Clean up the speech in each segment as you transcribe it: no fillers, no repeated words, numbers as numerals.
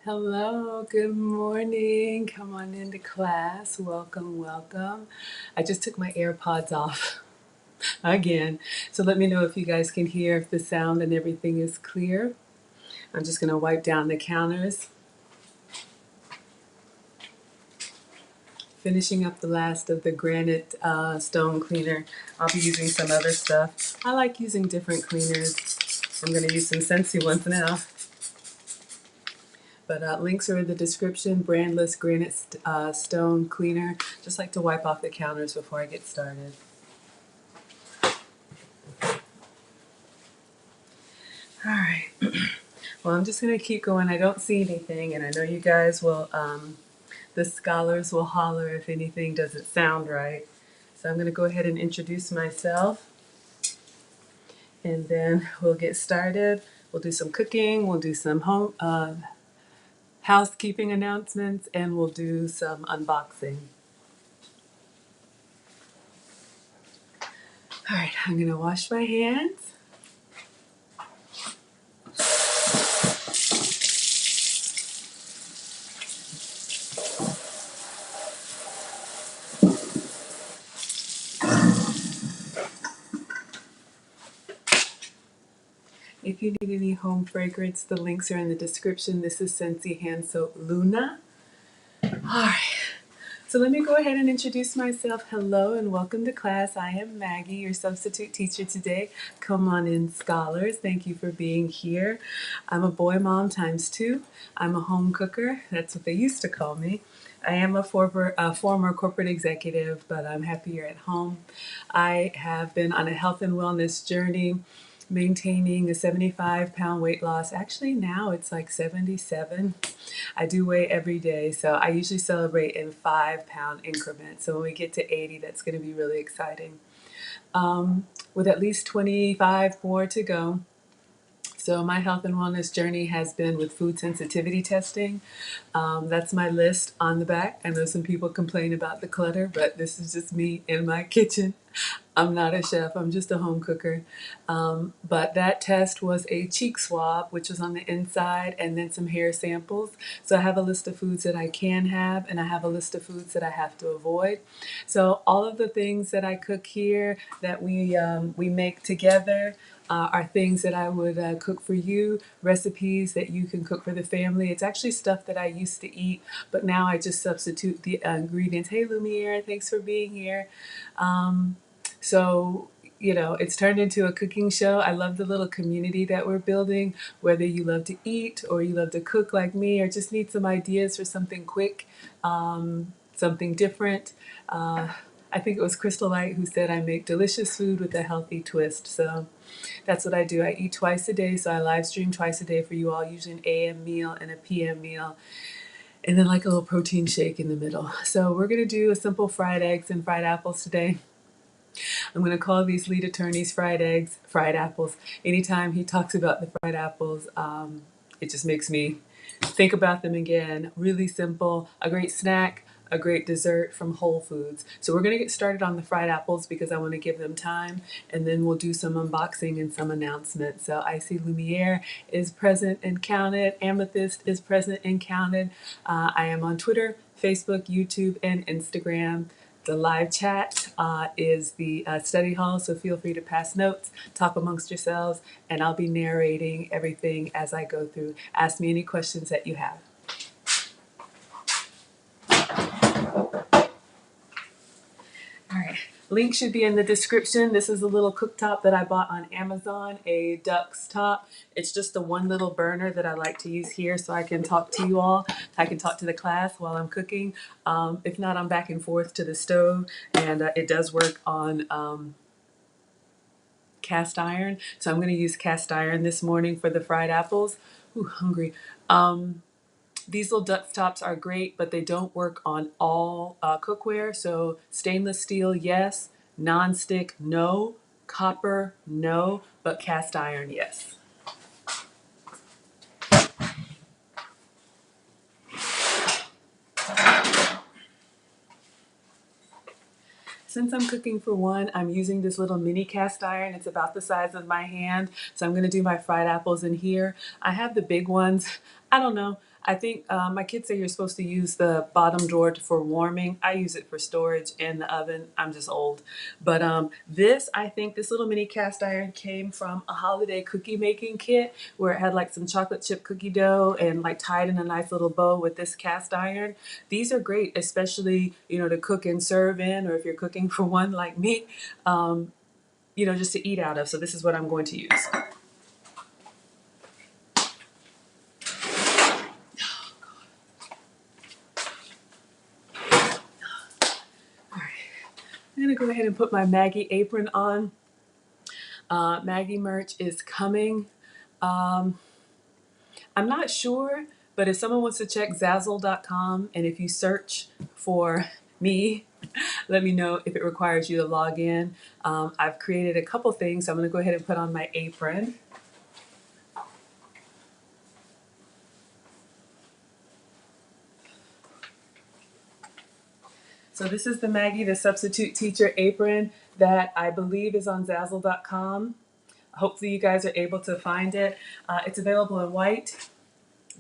Hello, good morning. Come on into class. Welcome, welcome. I just took my AirPods off again. So let me know if you guys can hear if the sound and everything is clear. I'm just going to wipe down the counters. Finishing up the last of the Granite stone cleaner. I'll be using some other stuff. I like using different cleaners. I'm going to use some Scentsy ones now. But links are in the description. Brandless Granite stone cleaner. Just like to wipe off the counters before I get started. All right. Well, I'm just going to keep going. I don't see anything, and I know you guys will, the scholars will holler if anything doesn't sound right. So I'm going to go ahead and introduce myself, and then we'll get started. We'll do some cooking. We'll do some housekeeping announcements, and we'll do some unboxing. All right, I'm going to wash my hands. If you need any home fragrance, the links are in the description. This is Scentsy Hand Soap Luna. All right. So let me go ahead and introduce myself. Hello and welcome to class. I am Maggie, your substitute teacher today. Come on in, scholars. Thank you for being here. I'm a boy mom times 2. I'm a home cooker. That's what they used to call me. I am a former corporate executive, but I'm happier at home. I have been on a health and wellness journey, maintaining a 75-pound weight loss. Actually, now it's like 77. I do weigh every day, so I usually celebrate in 5-pound increments. So when we get to 80, that's going to be really exciting. With at least 25 more to go. So my health and wellness journey has been with food sensitivity testing. That's my list on the back. I know some people complain about the clutter, but this is just me in my kitchen. I'm not a chef, I'm just a home cooker. But that test was a cheek swab, which was on the inside, and then some hair samples. So I have a list of foods that I can have, and I have a list of foods that I have to avoid. So all of the things that I cook here that we make together are things that I would cook for you, recipes that you can cook for the family. It's actually stuff that I used to eat, but now I just substitute the ingredients. Hey, Lumiere, thanks for being here. So, it's turned into a cooking show. I love the little community that we're building, whether you love to eat or you love to cook like me or just need some ideas for something quick, something different. I think it was Crystal Light who said I make delicious food with a healthy twist. So that's what I do. I eat twice a day, so I live stream twice a day for you all, usually an AM meal and a PM meal, and then like a little protein shake in the middle. So we're going to do a simple fried eggs and fried apples today. I'm going to call these lead attorneys fried eggs, fried apples. Anytime he talks about the fried apples, it just makes me think about them again. Really simple, a great snack, a great dessert from Whole Foods. So we're going to get started on the fried apples because I want to give them time, and then we'll do some unboxing and some announcements. So I see Lumiere is present and counted. Amethyst is present and counted. I am on Twitter, Facebook, YouTube, and Instagram. The live chat is the study hall, so feel free to pass notes, talk amongst yourselves, and I'll be narrating everything as I go through. Ask me any questions that you have. All right, link should be in the description. This is a little cooktop that I bought on Amazon, a Dux top. It's just the one little burner that I like to use here so I can talk to you all. I can talk to the class while I'm cooking. If not, I'm back and forth to the stove, and it does work on cast iron. So I'm going to use cast iron this morning for the fried apples. Ooh, hungry. These little Dutch tops are great, but they don't work on all cookware. So stainless steel, yes. Non-stick, no. Copper, no. But cast iron, yes. Since I'm cooking for one, I'm using this little mini cast iron. It's about the size of my hand. So I'm going to do my fried apples in here. I have the big ones. I don't know. I think my kids say you're supposed to use the bottom drawer for warming. I use it for storage in the oven. I'm just old. But I think this little mini cast iron came from a holiday cookie making kit where it had like some chocolate chip cookie dough and like tied in a nice little bow with this cast iron. These are great, especially, to cook and serve in, or if you're cooking for one like me, just to eat out of. So this is what I'm going to use. I'm going to go ahead and put my Maggie apron on. Maggie merch is coming. I'm not sure, but if someone wants to check Zazzle.com, and if you search for me, let me know if it requires you to log in. I've created a couple things. So I'm going to go ahead and put on my apron. So this is the Maggie, the substitute teacher apron that I believe is on Zazzle.com. Hopefully you guys are able to find it. It's available in white,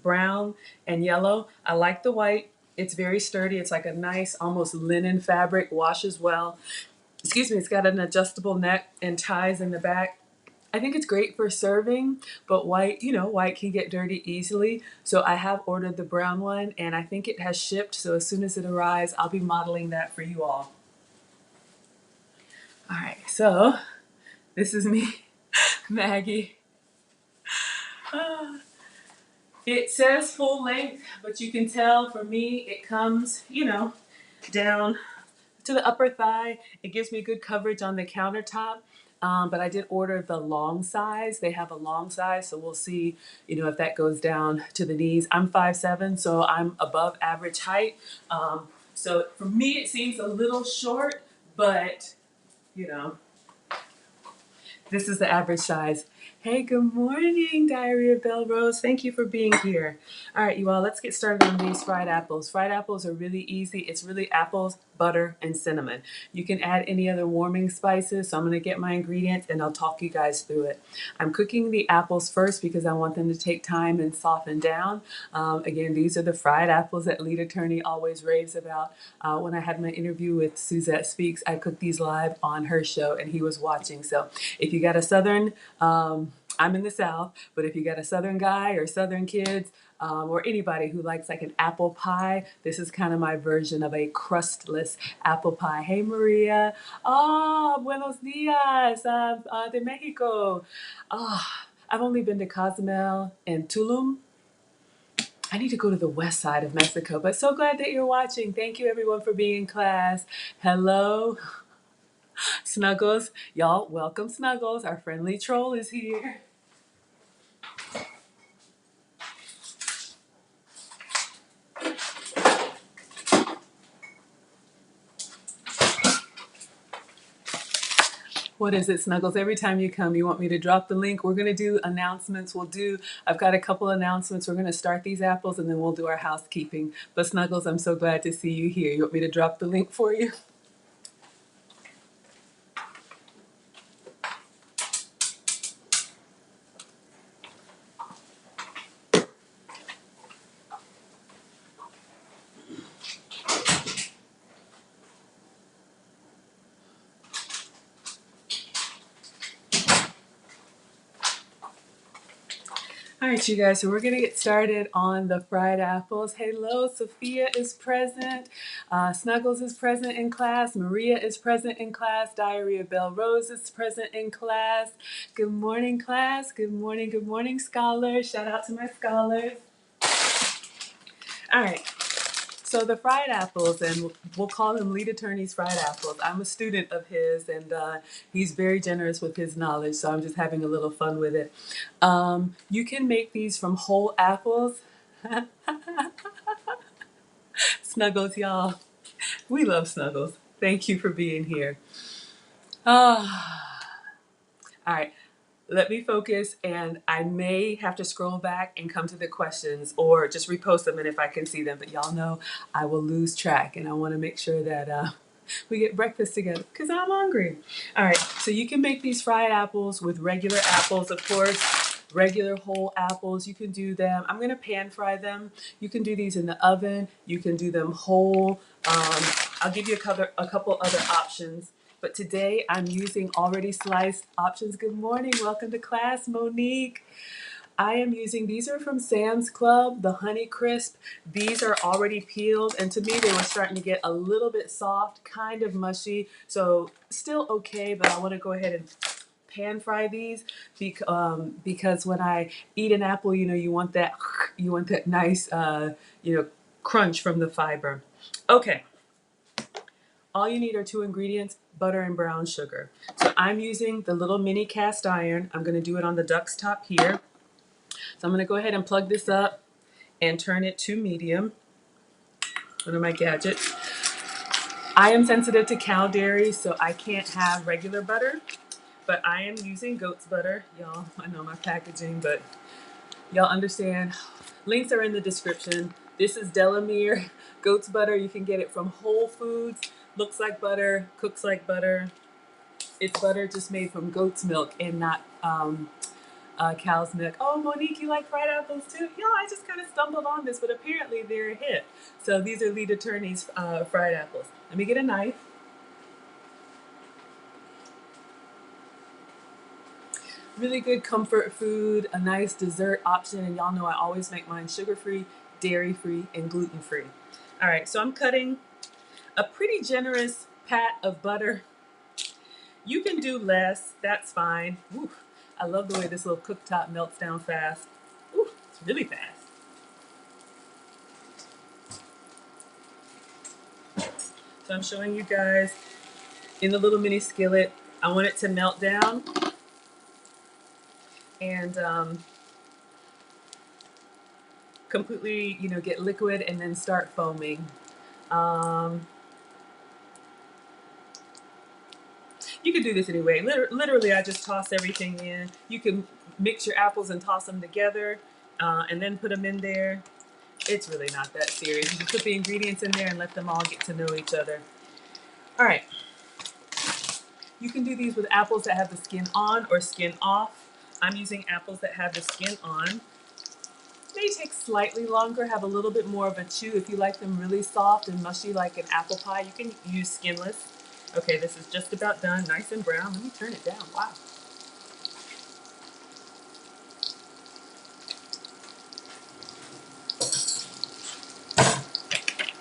brown, and yellow. I like the white. It's very sturdy. It's like a nice, almost linen fabric, washes well. Excuse me, it's got an adjustable neck and ties in the back. I think it's great for serving, but white can get dirty easily. So I have ordered the brown one, and I think it has shipped. So as soon as it arrives, I'll be modeling that for you all. All right, so this is me, Maggie. It says full length, but you can tell for me, it comes, down to the upper thigh. It gives me good coverage on the countertop. But I did order the long size. They have a long size, so we'll see, if that goes down to the knees. I'm 5'7", so I'm above average height. So for me, it seems a little short, but, this is the average size. Hey, good morning, Diary of Belle Rose. Thank you for being here. All right, you all, let's get started on these fried apples. Fried apples are really easy. It's really apples, butter, and cinnamon. You can add any other warming spices. So I'm going to get my ingredients and I'll talk you guys through it. I'm cooking the apples first because I want them to take time and soften down. Again, these are the fried apples that Lead Attorney always raves about. When I had my interview with Suzette Speaks, I cooked these live on her show and he was watching. So if you got a Southern, I'm in the South, but if you got a Southern guy or Southern kids, or anybody who likes like an apple pie, this is kind of my version of a crustless apple pie. Hey, Maria. Oh, buenos dias, de Mexico. Oh, I've only been to Cozumel and Tulum. I need to go to the west side of Mexico, but so glad that you're watching. Thank you, everyone, for being in class. Hello. Snuggles. Y'all, welcome Snuggles. Our friendly troll is here. What is it, Snuggles? Every time you come, you want me to drop the link. We're going to do announcements. I've got a couple announcements. We're going to start these apples and then we'll do our housekeeping. But Snuggles, I'm so glad to see you here. You want me to drop the link for you? All right, you guys, so we're going to get started on the fried apples. Hello, Sophia is present. Snuggles is present in class. Maria is present in class. Diary of Belle Rose is present in class. Good morning, class. Good morning, scholars. Shout out to my scholars. All right. So the fried apples, and we'll call him Lead Attorney's fried apples. I'm a student of his, and he's very generous with his knowledge, so I'm just having a little fun with it. You can make these from whole apples. Snuggles, y'all. We love Snuggles. Thank you for being here. All right. Let me focus, and I may have to scroll back and come to the questions or just repost them and if I can see them. But y'all know I will lose track, and I want to make sure that we get breakfast together because I'm hungry. All right, so you can make these fried apples with regular apples, of course. regular whole apples. You can do them, I'm gonna pan fry them. You can do these in the oven. You can do them whole. I'll give you a couple other options. But today I'm using already sliced options. Good morning, welcome to class, Monique. I am using, these are from Sam's Club, the Honey Crisp. These are already peeled, and to me they were starting to get a little bit soft, kind of mushy, so still okay, but I want to go ahead and pan fry these because when I eat an apple, you know, you want that nice, crunch from the fiber. Okay. All you need are two ingredients, butter and brown sugar. So I'm using the little mini cast iron. I'm going to do it on the duck's top here. So I'm going to go ahead and plug this up and turn it to medium. One of my gadgets. I am sensitive to cow dairy, so I can't have regular butter, but I am using goat's butter. Y'all, I know my packaging, but y'all understand. Links are in the description. This is Delamere goat's butter. You can get it from Whole Foods. Looks like butter, cooks like butter. It's butter just made from goat's milk and not cow's milk. Oh, Monique, you like fried apples too? Yeah, I just kind of stumbled on this, but apparently they're a hit. So these are Lead Attorney's fried apples. Let me get a knife. Really good comfort food, a nice dessert option, and y'all know I always make mine sugar-free, dairy-free, and gluten-free. All right, so I'm cutting a pretty generous pat of butter. You can do less, that's fine. Ooh, I love the way this little cooktop melts down fast. Ooh, it's really fast. So I'm showing you guys in the little mini skillet. I want it to melt down and completely, get liquid and then start foaming. You can do this anyway. Literally, I just toss everything in. You can mix your apples and toss them together and then put them in there. It's really not that serious. You just put the ingredients in there and let them all get to know each other. All right. You can do these with apples that have the skin on or skin off. I'm using apples that have the skin on. May take slightly longer, have a little bit more of a chew. If you like them really soft and mushy like an apple pie, you can use skinless. Okay, this is just about done, nice and brown. Let me turn it down, wow.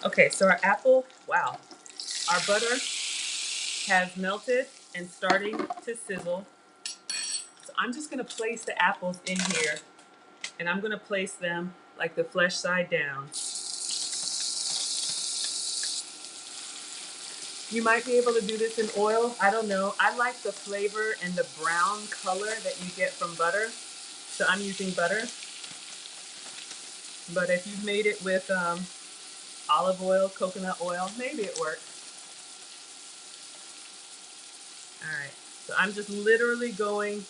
Okay, so our apple, wow. Our butter has melted and starting to sizzle. So I'm just gonna place the apples in here and I'm gonna place them like the flesh side down. You might be able to do this in oil, I don't know. I like the flavor and the brown color that you get from butter. So I'm using butter. But if you've made it with olive oil, coconut oil, maybe it works. All right, so I'm just literally going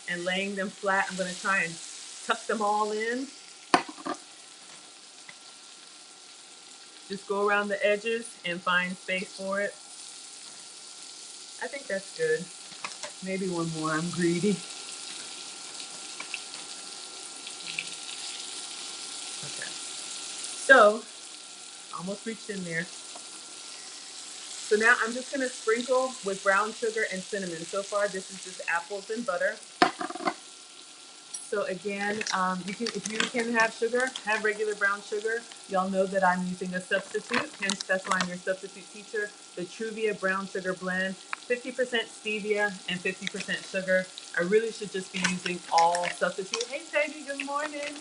and laying them flat. I'm gonna try and tuck them all in. Just go around the edges and find space for it. I think that's good. Maybe one more, I'm greedy. Okay, so almost reached in there. So now I'm just gonna sprinkle with brown sugar and cinnamon. So far this is just apples and butter. So again, if you can have sugar, have regular brown sugar. Y'all know that I'm using a substitute, hence that's why I'm your substitute teacher. The Truvia brown sugar blend, 50% stevia and 50% sugar. I really should just be using all substitute. Hey Peggy, good morning.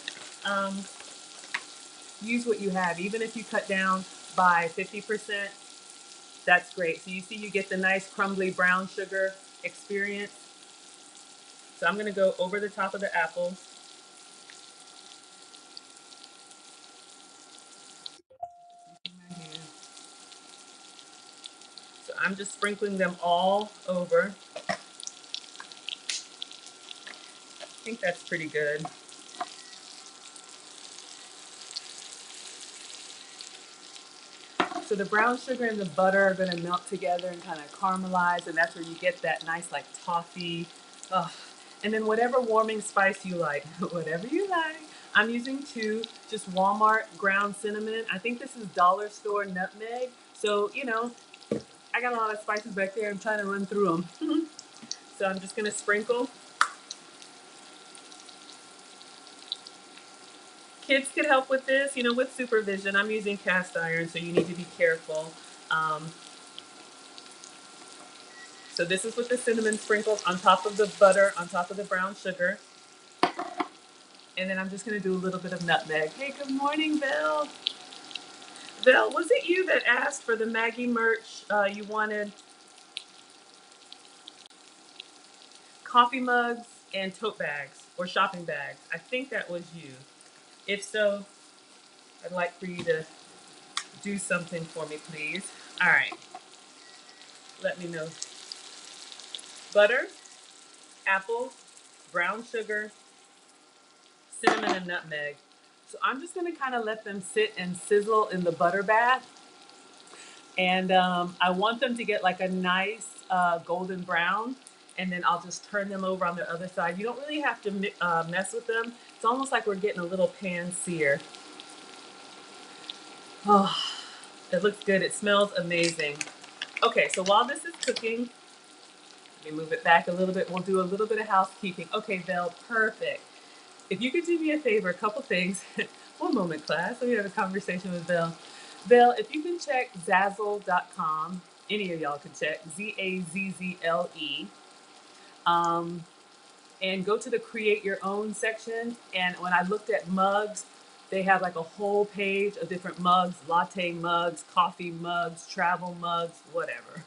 Use what you have. Even if you cut down by 50%, that's great. So you see you get the nice crumbly brown sugar experience. So I'm gonna go over the top of the apples. So I'm just sprinkling them all over. I think that's pretty good. So the brown sugar and the butter are going to melt together and kind of caramelize, and that's where you get that nice like toffee. Oh. and then whatever warming spice you like, whatever you like. I'm using 2, just Walmart ground cinnamon. I think this is dollar store nutmeg. So, you know, I got a lot of spices back there. I'm trying to run through them. So I'm just gonna sprinkle. Kids could help with this, you know, with supervision. I'm using cast iron, so you need to be careful. So this is with the cinnamon sprinkled on top of the butter, on top of the brown sugar. And then I'm just gonna do a little bit of nutmeg. Hey, good morning, Bill. Bill, was it you that asked for the Maggie merch? You wanted coffee mugs and tote bags or shopping bags. I think that was you. If so, I'd like for you to do something for me, please. All right, let me know. Butter, apples, brown sugar, cinnamon, and nutmeg. So I'm just gonna kind of let them sit and sizzle in the butter bath. And I want them to get like a nice golden brown, and then I'll just turn them over on the other side. You don't really have to mess with them. It's almost like we're getting a little pan sear. Oh, it looks good. It smells amazing. Okay, so while this is cooking, let me move it back a little bit. We'll do a little bit of housekeeping. Okay, Belle, perfect. If you could do me a favor, a couple things. One moment, class. Let me have a conversation with Belle. Belle, if you can check Zazzle.com, any of y'all can check, Zazzle, and go to the Create Your Own section. And when I looked at mugs, they have like a whole page of different mugs, latte mugs, coffee mugs, travel mugs, whatever.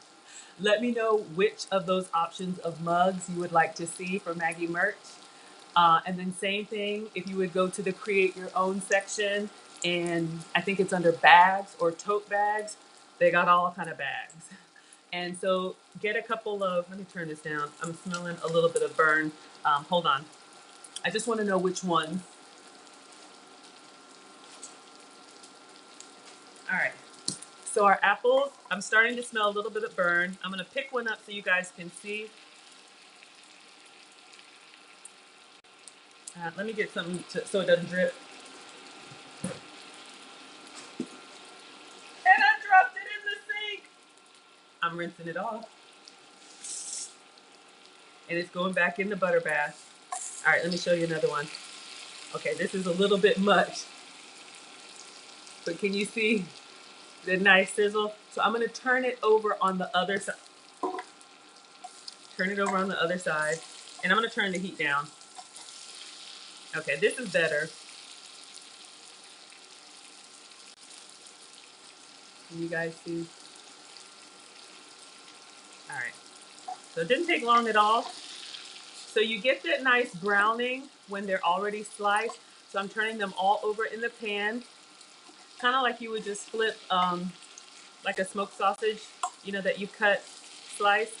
Let me know which of those options of mugs you would like to see for Maggie merch. And then same thing, if you would go to the Create Your Own section, and I think it's under bags or tote bags, they got all kind of bags. And so get a couple of, let me turn this down. I'm smelling a little bit of burn. Hold on. I just want to know which ones. All right. So our apples, I'm starting to smell a little bit of burn. I'm going to pick one up so you guys can see. Let me get something so it doesn't drip. And I dropped it in the sink. I'm rinsing it off. And it's going back in the butter bath. All right, let me show you another one. Okay, this is a little bit much. But can you see the nice sizzle? So I'm going to turn it over on the other side. Turn it over on the other side. And I'm going to turn the heat down. Okay, this is better. Can you guys see? All right. So it didn't take long at all. So you get that nice browning when they're already sliced. So I'm turning them all over in the pan. Kind of like you would just flip like a smoked sausage, you know, that you cut, slice.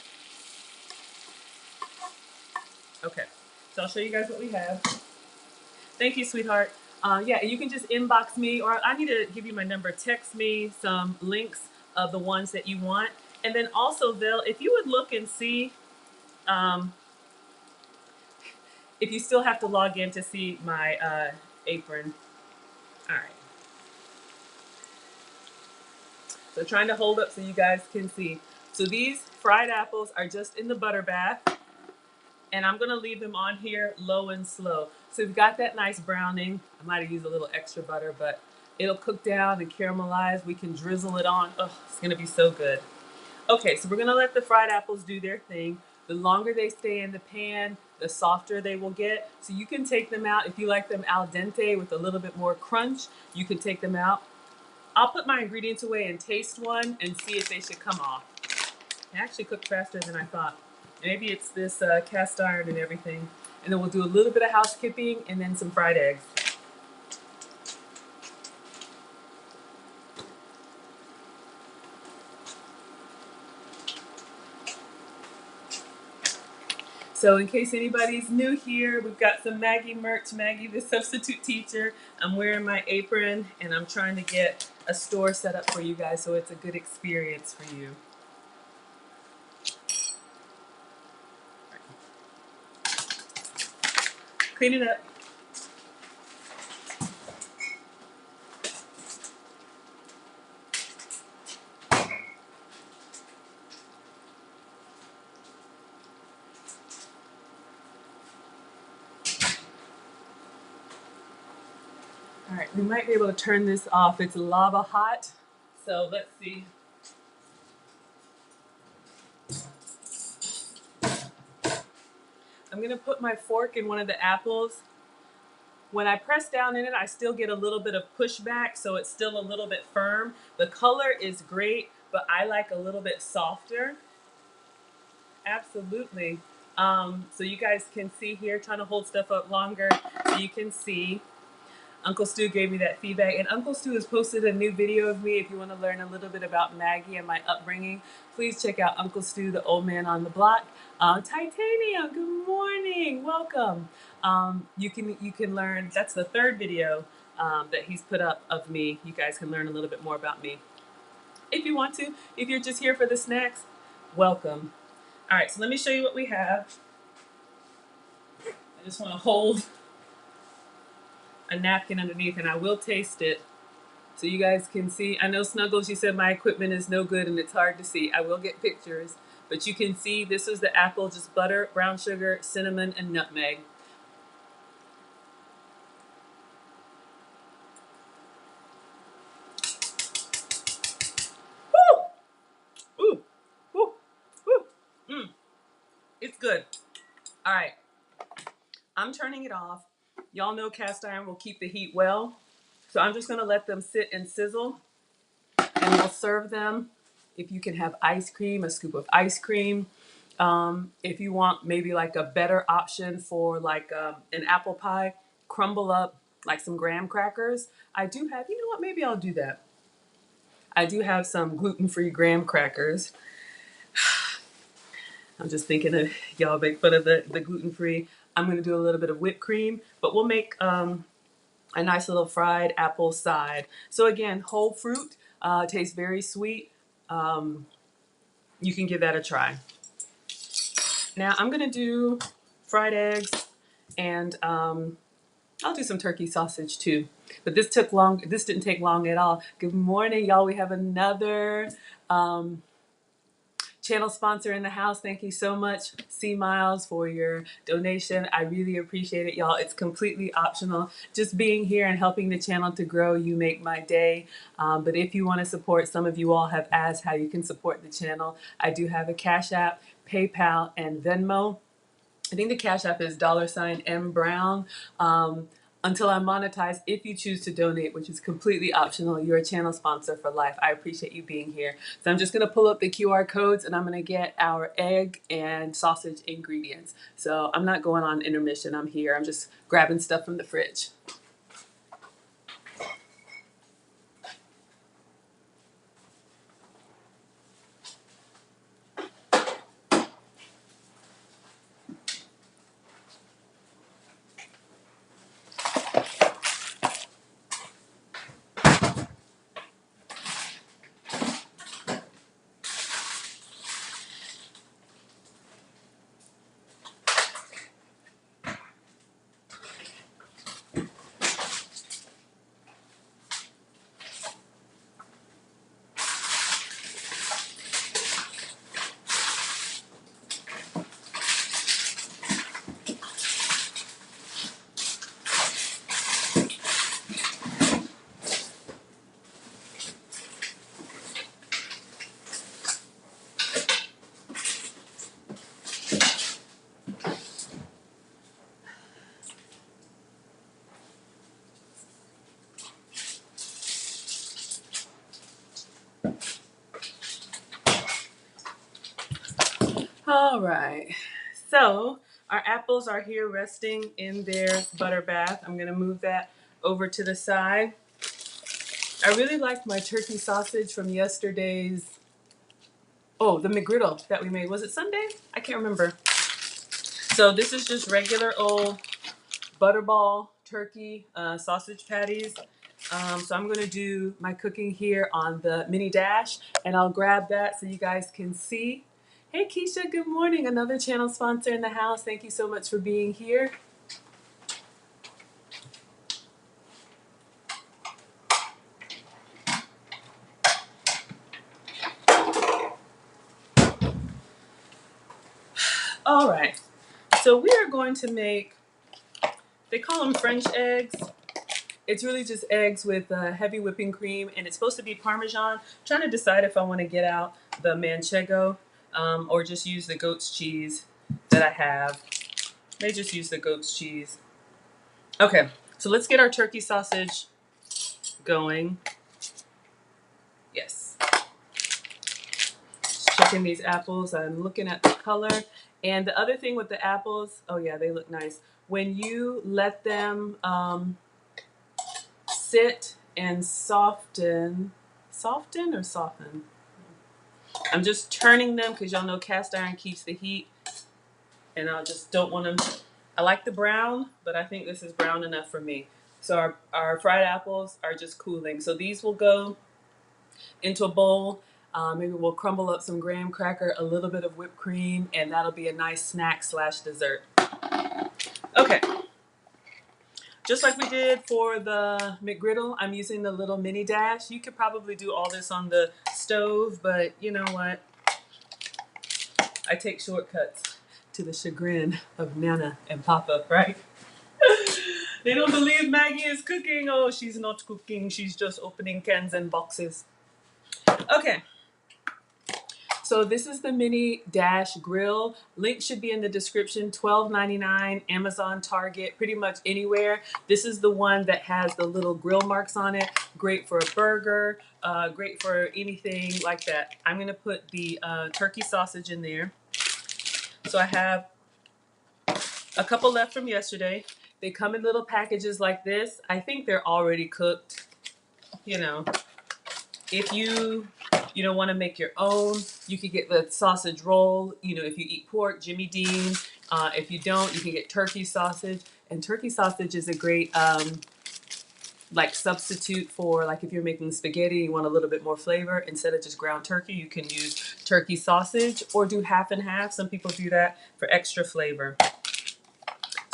Okay, so I'll show you guys what we have. Thank you, sweetheart. Yeah, you can just inbox me, or I need to give you my number. Text me some links of the ones that you want. And then also, Bill, if you would look and see if you still have to log in to see my apron. All right. So trying to hold up so you guys can see. So these fried apples are just in the butter bath. And I'm going to leave them on here low and slow. So we've got that nice browning. I might have used a little extra butter, but it'll cook down and caramelize. We can drizzle it on. Oh, it's going to be so good. Okay, so we're going to let the fried apples do their thing. The longer they stay in the pan, the softer they will get. So you can take them out. If you like them al dente with a little bit more crunch, you can take them out. I'll put my ingredients away and taste one and see if they should come off. They actually cooked faster than I thought. Maybe it's this cast iron and everything. And then we'll do a little bit of housekeeping and then some fried eggs. So in case anybody's new here, we've got some Maggie merch. Maggie, the substitute teacher. I'm wearing my apron and I'm trying to get a store set up for you guys so it's a good experience for you. Clean it up. All right, we might be able to turn this off. It's lava hot. So let's see. I'm gonna put my fork in one of the apples. When I press down in it, I still get a little bit of pushback, so it's still a little bit firm. The color is great, but I like a little bit softer. Absolutely. So you guys can see here, trying to hold stuff up longer so you can see. Uncle Stu gave me that feedback, and Uncle Stu has posted a new video of me. If you want to learn a little bit about Maggie and my upbringing, please check out Uncle Stu, the old man on the block. Titanium, good morning, welcome. You can learn. That's the third video that he's put up of me. You guys can learn a little bit more about me if you want to. If you're just here for the snacks, welcome. All right, so let me show you what we have. I just want to hold a napkin underneath, and I will taste it so you guys can see. I know Snuggles, you said my equipment is no good and it's hard to see. I will get pictures, but you can see this is the apple, just butter, brown sugar, cinnamon, and nutmeg. Woo! Ooh! Woo! Woo! It's good. All right. I'm turning it off. Y'all know cast iron will keep the heat well. So I'm just going to let them sit and sizzle, and we'll serve them. If you can have ice cream, a scoop of ice cream. If you want maybe like a better option for like an apple pie, crumble up like some graham crackers. I do have, you know what, maybe I'll do that. I do have some gluten-free graham crackers. I'm just thinking of y'all make fun of the gluten-free. I'm going to do a little bit of whipped cream, but we'll make a nice little fried apple side. So again, whole fruit, tastes very sweet. You can give that a try. Now I'm going to do fried eggs, and I'll do some turkey sausage too. But this took long. This didn't take long at all. Good morning, y'all. We have another channel sponsor in the house. Thank you so much, C Miles, for your donation. I really appreciate it, y'all. It's completely optional. Just being here and helping the channel to grow, you make my day. But if you want to support, some of you all have asked how you can support the channel. I do have a Cash App, PayPal, and Venmo. I think the Cash App is $M Brown. Until I'm monetized, if you choose to donate, which is completely optional, you're a channel sponsor for life. I appreciate you being here. So I'm just going to pull up the QR codes, and I'm going to get our egg and sausage ingredients. So I'm not going on intermission. I'm here. I'm just grabbing stuff from the fridge. All right, so our apples are here resting in their butter bath. I'm gonna move that over to the side. I really liked my turkey sausage from yesterday's, oh, the McGriddle that we made. Was it Sunday? I can't remember. So this is just regular old butterball turkey sausage patties. So I'm gonna do my cooking here on the mini dash, and I'll grab that so you guys can see. Hey Keisha, good morning. Another channel sponsor in the house. Thank you so much for being here. So we are going to make, they call them French eggs. It's really just eggs with heavy whipping cream, and it's supposed to be Parmesan. I'm trying to decide if I want to get out the Manchego or just use the goat's cheese that I have. May just use the goat's cheese. Okay, so let's get our turkey sausage going. Yes. Just checking these apples. I'm looking at the color. And the other thing with the apples, oh yeah, they look nice. When you let them sit and soften or soften? I'm just turning them because y'all know cast iron keeps the heat. And I just don't want them, I like the brown, but I think this is brown enough for me. So our fried apples are just cooling. So these will go into a bowl. Maybe we'll crumble up some graham cracker, a little bit of whipped cream, and that'll be a nice snack / dessert. Okay. Just like we did for the McGriddle, I'm using the little mini dash. You could probably do all this on the stove, but you know what? I take shortcuts to the chagrin of Nana and Papa, right? They don't believe Maggie is cooking. Oh, she's not cooking. She's just opening cans and boxes. Okay. So this is the mini dash grill. Link should be in the description. $12.99, Amazon, Target, pretty much anywhere. This is the one that has the little grill marks on it. Great for a burger, great for anything like that. I'm gonna put the turkey sausage in there. So I have a couple left from yesterday. They come in little packages like this. I think they're already cooked. You know, if you don't want to make your own, you could get the sausage roll. You know, if you eat pork, Jimmy Dean. If you don't, you can get turkey sausage. And turkey sausage is a great like substitute for, like, if you're making spaghetti, you want a little bit more flavor. Instead of just ground turkey, you can use turkey sausage or do half and half. Some people do that for extra flavor.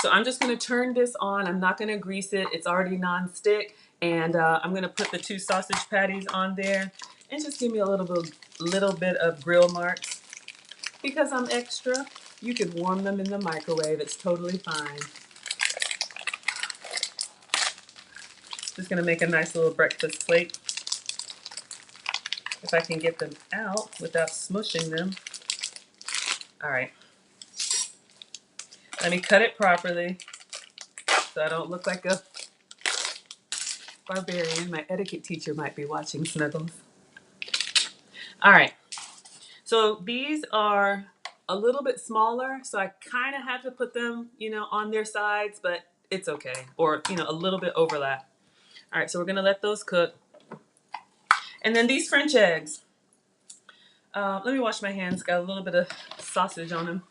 So I'm just going to turn this on. I'm not going to grease it. It's already non-stick. And I'm going to put the 2 sausage patties on there. And just give me a little bit of grill marks. Because I'm extra, you could warm them in the microwave. It's totally fine. Just going to make a nice little breakfast plate. If I can get them out without smushing them. All right. Let me cut it properly so I don't look like a barbarian. My etiquette teacher might be watching, Snuggles. All right. So these are a little bit smaller, so I kind of have to put them, on their sides, but it's okay. Or, a little bit overlap. All right, so we're going to let those cook. And then these French eggs. Let me wash my hands. Got a little bit of sausage on them.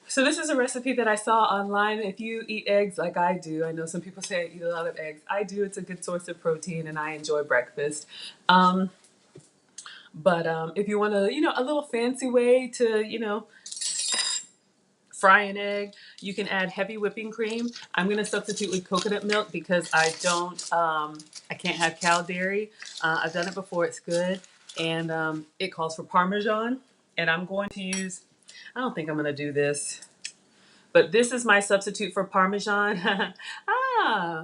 So this is a recipe that I saw online. If you eat eggs like I do, I know some people say I eat a lot of eggs. I do. It's a good source of protein, and I enjoy breakfast. But if you want to, a little fancy way to, fry an egg, you can add heavy whipping cream. I'm going to substitute with coconut milk because I can't have cow dairy. I've done it before. It's good. And it calls for Parmesan. And I'm going to use, I don't think I'm going to do this, but this is my substitute for Parmesan.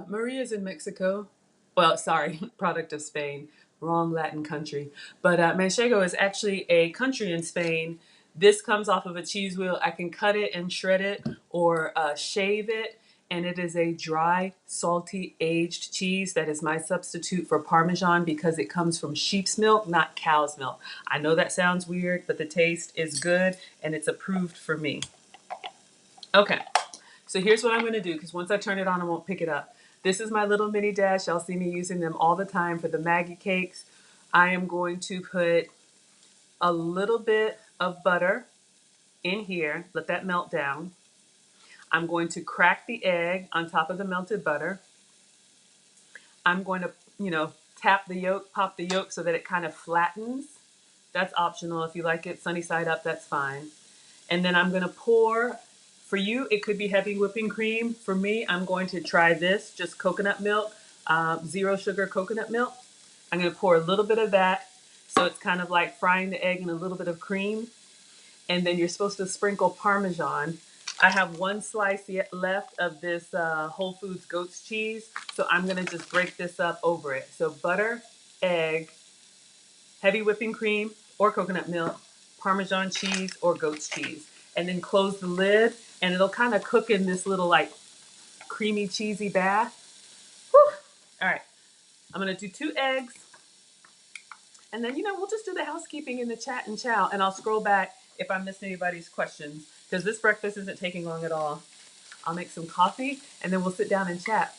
Maria's in Mexico. Well, sorry, product of Spain. Wrong Latin country. But Manchego is actually a country in Spain. This comes off of a cheese wheel. I can cut it and shred it or shave it. And it is a dry, salty, aged cheese that is my substitute for Parmesan because it comes from sheep's milk, not cow's milk. I know that sounds weird, but the taste is good and it's approved for me. Okay, so here's what I'm going to do because once I turn it on, I won't pick it up. This is my little mini dash. Y'all see me using them all the time for the Maggie cakes. I am going to put a little bit of butter in here. Let that melt down. I'm going to crack the egg on top of the melted butter. I'm going to, tap the yolk, pop the yolk so that it kind of flattens. That's optional. If you like it sunny side up, that's fine. And then I'm going to pour, for you, it could be heavy whipping cream. For me, I'm going to try this, just coconut milk, 0 sugar coconut milk. I'm going to pour a little bit of that. So it's kind of like frying the egg in a little bit of cream. And then you're supposed to sprinkle Parmesan. I have one slice yet left of this Whole Foods goat's cheese. So I'm going to just break this up over it. So butter, egg, heavy whipping cream or coconut milk, Parmesan cheese or goat's cheese. And then close the lid and it'll kind of cook in this little like creamy, cheesy bath. Whew. All right. I'm going to do 2 eggs. And then, we'll just do the housekeeping in the chat and chow. And I'll scroll back if I missed anybody's questions. Because this breakfast isn't taking long at all. I'll make some coffee and then we'll sit down and chat.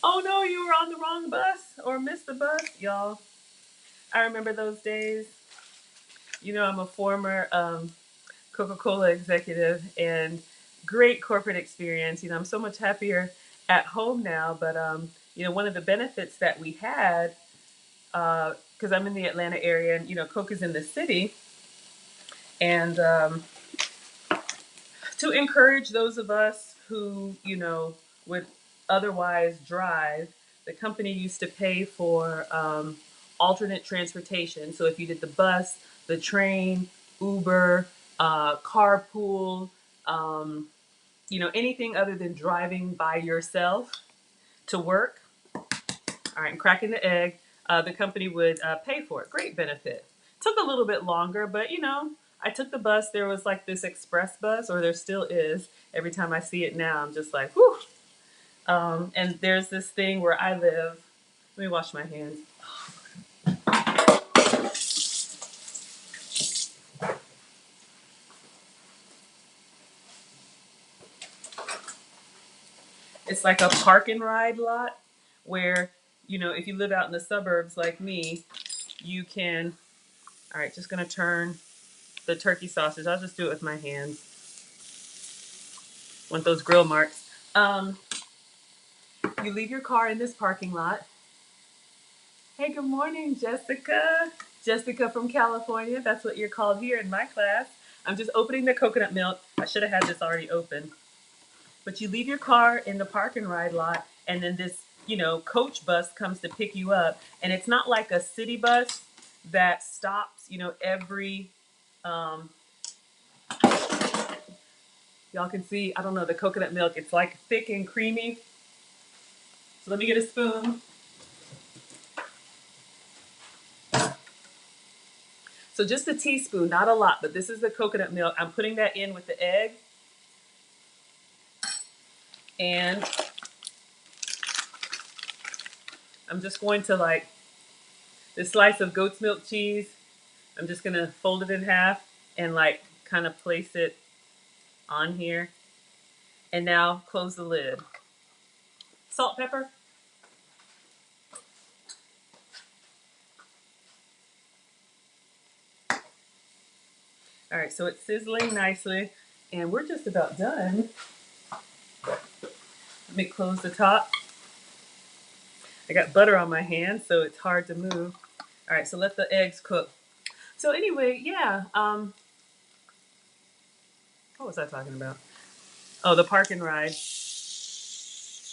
Oh no, you were on the wrong bus or missed the bus, y'all. I remember those days. I'm a former Coca-Cola executive and great corporate experience. I'm so much happier at home now. But, one of the benefits that we had, because I'm in the Atlanta area and, Coke is in the city. And to encourage those of us who, would otherwise drive, the company used to pay for alternate transportation. So if you did the bus, the train, Uber, carpool, anything other than driving by yourself to work, all right, and cracking the egg, the company would pay for it. Great benefit. Took a little bit longer, but I took the bus. There was like this express bus, or there still is. Every time I see it now, I'm just like, whew. And there's this thing where I live. Let me wash my hands. It's like a park and ride lot where, if you live out in the suburbs like me, you can, all right, just gonna turn the turkey sausage. I'll just do it with my hands. Want those grill marks. You leave your car in this parking lot. Hey, good morning, Jessica. Jessica from California. That's what you're called here in my class. I'm just opening the coconut milk. I should have had this already open. But you leave your car in the park and ride lot, and then this, coach bus comes to pick you up. And it's not like a city bus that stops, every, y'all can see, I don't know, the coconut milk. It's like thick and creamy. So let me get a spoon. So just a teaspoon, not a lot, but this is the coconut milk. I'm putting that in with the egg. And I'm just going to this slice of goat's milk cheese. I'm just going to fold it in half and kind of place it on here. And now close the lid. Salt, pepper. All right, so it's sizzling nicely and we're just about done. Let me close the top. I got butter on my hand, so it's hard to move. All right, so let the eggs cook. So anyway, yeah. What was I talking about? Oh, the park and ride.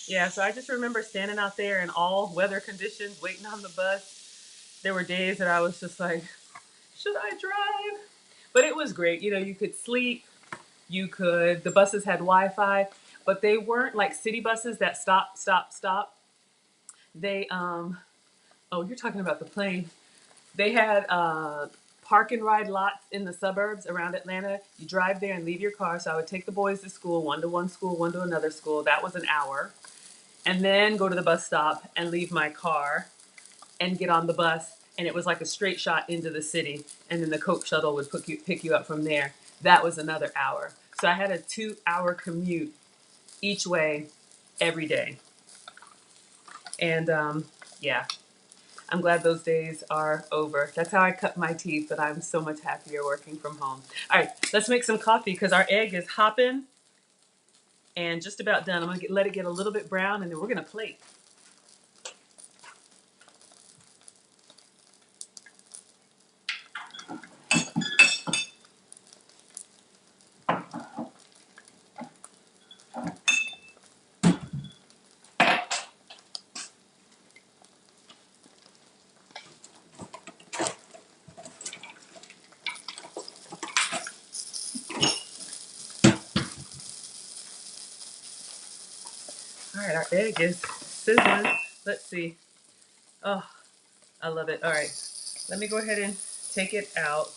Yeah, so I just remember standing out there in all weather conditions, waiting on the bus. There were days that I was just like, should I drive? But it was great. You could sleep. The buses had Wi-Fi, but they weren't like city buses that stop, stop, stop. They, oh, you're talking about the plane. They had park and ride lots in the suburbs around Atlanta. You drive there and leave your car. So I would take the boys to school, one to one school, one to another school. That was an hour. And then go to the bus stop and leave my car and get on the bus. And it was like a straight shot into the city. And then the Coke shuttle would pick you up from there. That was another hour. So I had a 2-hour commute each way every day. And yeah, I'm glad those days are over. That's how I cut my teeth, but I'm so much happier working from home. All right, let's make some coffee because our egg is hopping and just about done. I'm gonna let it get a little bit brown and then we're gonna plate. All right, our egg is sizzling. Let's see. Oh, I love it. All right, let me go ahead and take it out.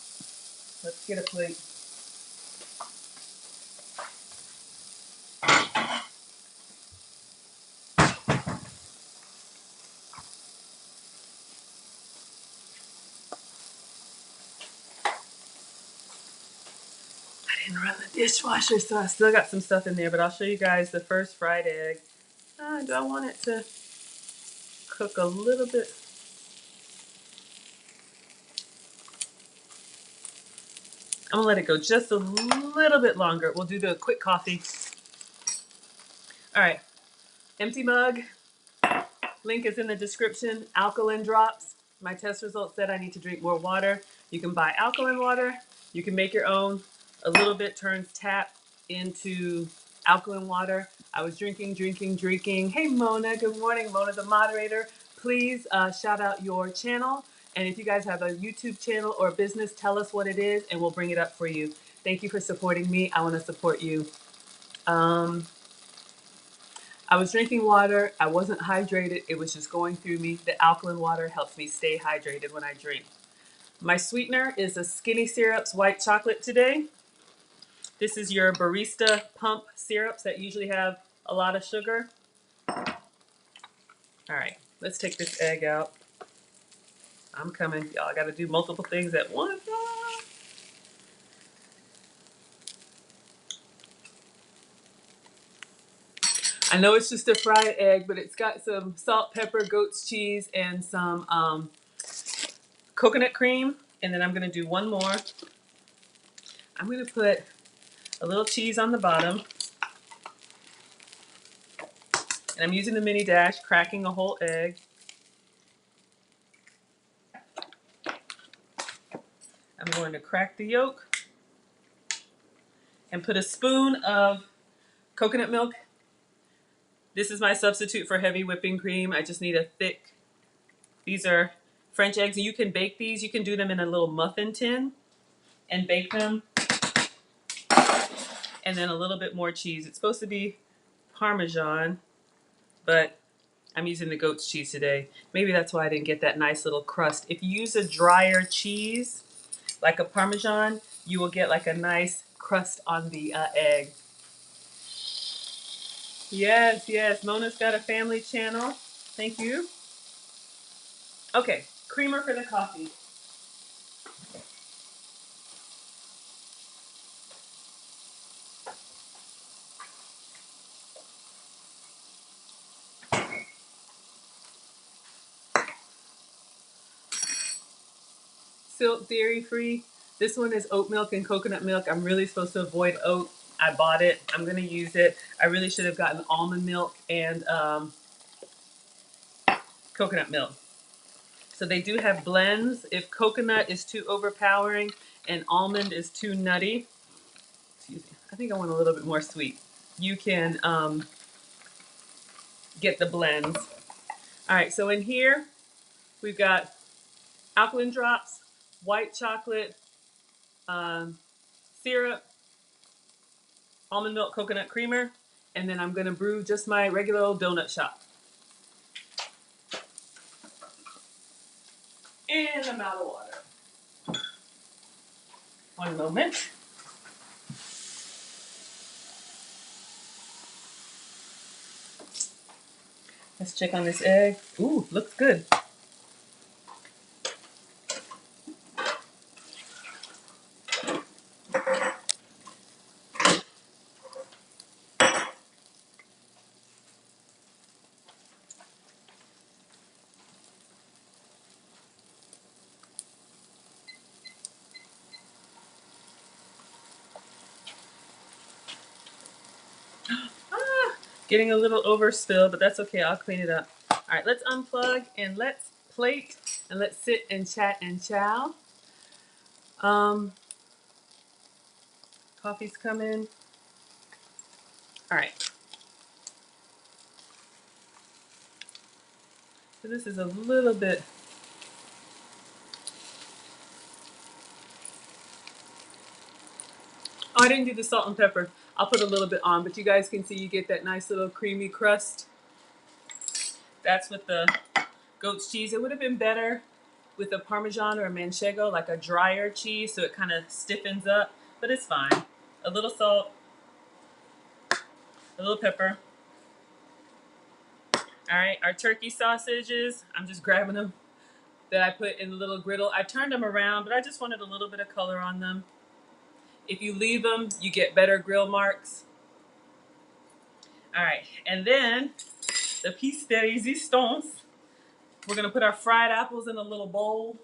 Let's get a plate. I didn't run the dishwasher, so I still got some stuff in there, but I'll show you guys the first fried egg. Do I want it to cook a little bit? I'm gonna let it go just a little bit longer. We'll do the quick coffee. All right, empty mug. Link is in the description. Alkaline drops. My test results said I need to drink more water. You can buy alkaline water. You can make your own. A little bit turns tap into alkaline water. I was drinking. Hey, Mona. Good morning. Mona, the moderator. Please shout out your channel. And if you guys have a YouTube channel or a business, tell us what it is and we'll bring it up for you. Thank you for supporting me. I want to support you. I was drinking water. I wasn't hydrated. It was just going through me. The alkaline water helps me stay hydrated when I drink. My sweetener is a Skinny Syrups white chocolate today. This is your barista pump syrups that usually have a lot of sugar. All right, let's take this egg out. I'm coming. Y'all, I got to do multiple things at once. I know it's just a fried egg, but it's got some salt, pepper, goat's cheese, and some coconut cream. And then I'm going to do one more. I'm going to put a little cheese on the bottom. And I'm using the mini dash, cracking a whole egg. I'm going to crack the yolk and put a spoon of coconut milk. This is my substitute for heavy whipping cream. I just need a thick, these are French eggs. And you can bake these. You can do them in a little muffin tin and bake them. And then a little bit more cheese. It's supposed to be Parmesan, but I'm using the goat's cheese today. Maybe that's why I didn't get that nice little crust. If you use a drier cheese, like a Parmesan, you will get like a nice crust on the egg. Yes, yes. Mona's got a family channel. Thank you. Okay, creamer for the coffee. Silk dairy free. This one is oat milk and coconut milk. I'm really supposed to avoid oat. I bought it. I'm going to use it. I really should have gotten almond milk and coconut milk. So they do have blends. If coconut is too overpowering and almond is too nutty, excuse me, I think I want a little bit more sweet. You can get the blends. All right, so in here, we've got alkaline drops, white chocolate, syrup, almond milk, coconut creamer, and then I'm going to brew just my regular old donut shop. And I'm out of water. One moment. Let's check on this egg. Ooh, looks good. Getting a little overspilled, but that's okay. I'll clean it up. All right, let's unplug and let's plate and let's sit and chat and chow. Coffee's coming. All right. So this is a little bit. Oh, I didn't do the salt and pepper. I'll put a little bit on, but you guys can see you get that nice little creamy crust. That's with the goat's cheese. It would have been better with a Parmesan or a Manchego, like a drier cheese, so it kind of stiffens up, but it's fine. A little salt, a little pepper. All right, our turkey sausages, I'm just grabbing them that I put in the little griddle. I turned them around, but I just wanted a little bit of color on them. If you leave them, you get better grill marks. All right, and then the piece de resistance. We're gonna put our fried apples in a little bowl.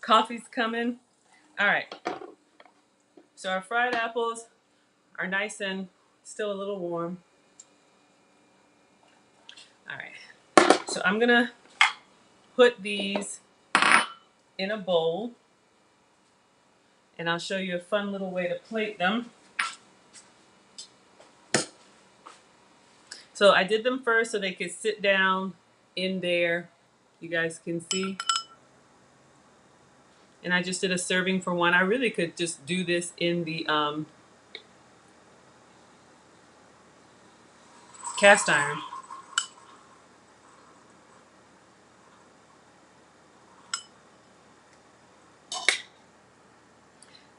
Coffee's coming. All right, so our fried apples are nice and still a little warm. All right, so I'm gonna put these in a bowl, and I'll show you a fun little way to plate them. So I did them first so they could sit down in there. You guys can see. And I just did a serving for one. I really could just do this in the cast iron.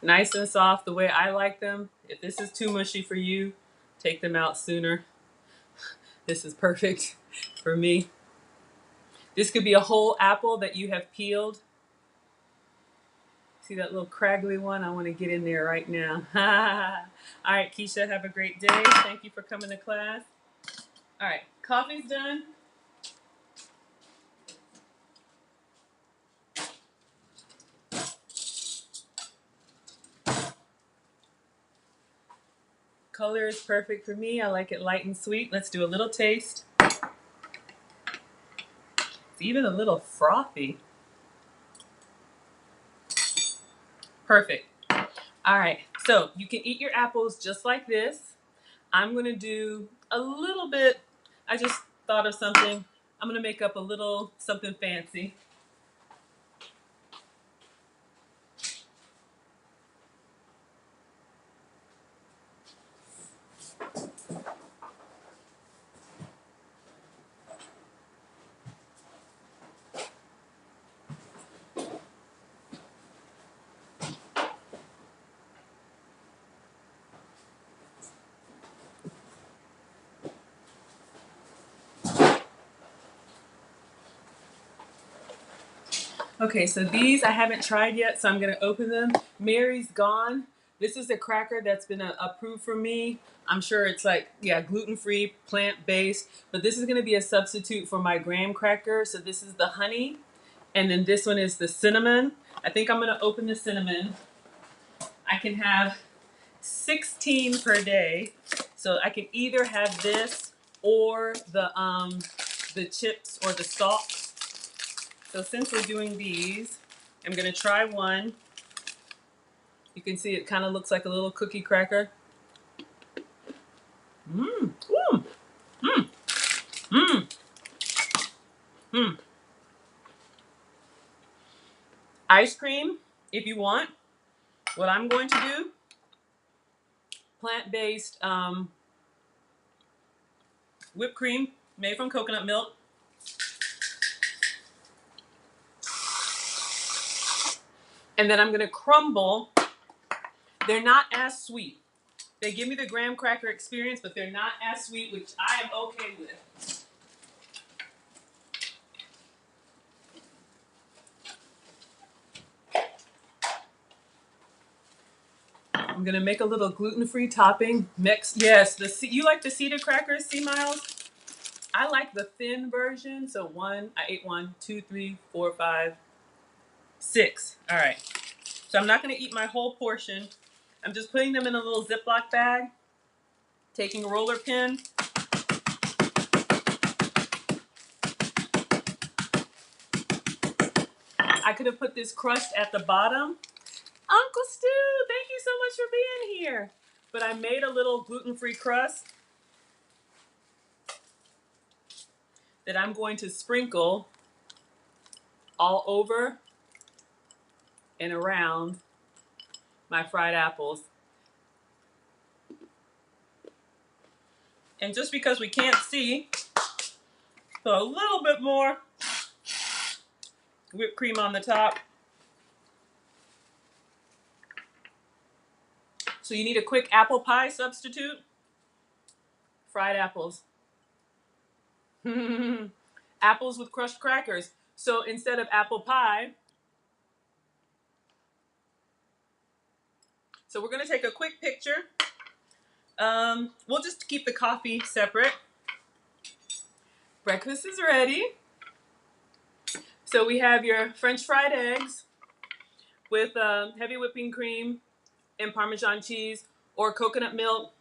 Nice and soft the way I like them. If this is too mushy for you, take them out sooner. This is perfect for me. This could be a whole apple that you have peeled. See that little craggly one? I want to get in there right now. All right, Keisha, have a great day. Thank you for coming to class. All right, coffee's done. Color is perfect for me. I like it light and sweet. Let's do a little taste. It's even a little frothy. Perfect. All right, so you can eat your apples just like this. I'm gonna do a little bit, I just thought of something. I'm gonna make up a little something fancy. Okay, so these I haven't tried yet, so I'm gonna open them. Mary's Gone. This is a cracker that's been approved for me. I'm sure it's like, yeah, gluten-free, plant-based, but this is gonna be a substitute for my graham cracker. So this is the honey, and then this one is the cinnamon. I think I'm gonna open the cinnamon. I can have 16 per day. So I can either have this or the chips or the salt. So since we're doing these, I'm gonna try one. You can see it kind of looks like a little cookie cracker. Mmm, mmm, mmm, mmm, mmm. Ice cream, if you want. What I'm going to do, plant-based whipped cream made from coconut milk. And then I'm gonna crumble. They're not as sweet. They give me the graham cracker experience, but they're not as sweet, which I am okay with. I'm gonna make a little gluten-free topping mix. Yes, you like the seeded crackers, C Miles? I like the thin version. So one, I ate 1, 2, 3, 4, 5, 6. All right. So I'm not gonna eat my whole portion. I'm just putting them in a little Ziploc bag, taking a roller pin. I could have put this crust at the bottom. Uncle Stu, thank you so much for being here. But I made a little gluten-free crust. that I'm going to sprinkle all over and around my fried apples. And just because we can't see, put a little bit more whipped cream on the top. So you need a quick apple pie substitute. Fried apples. Apples with crushed crackers. So instead of apple pie, so we're going to take a quick picture. We'll just keep the coffee separate. Breakfast is ready. So we have your French fried eggs with heavy whipping cream and Parmesan cheese or coconut milk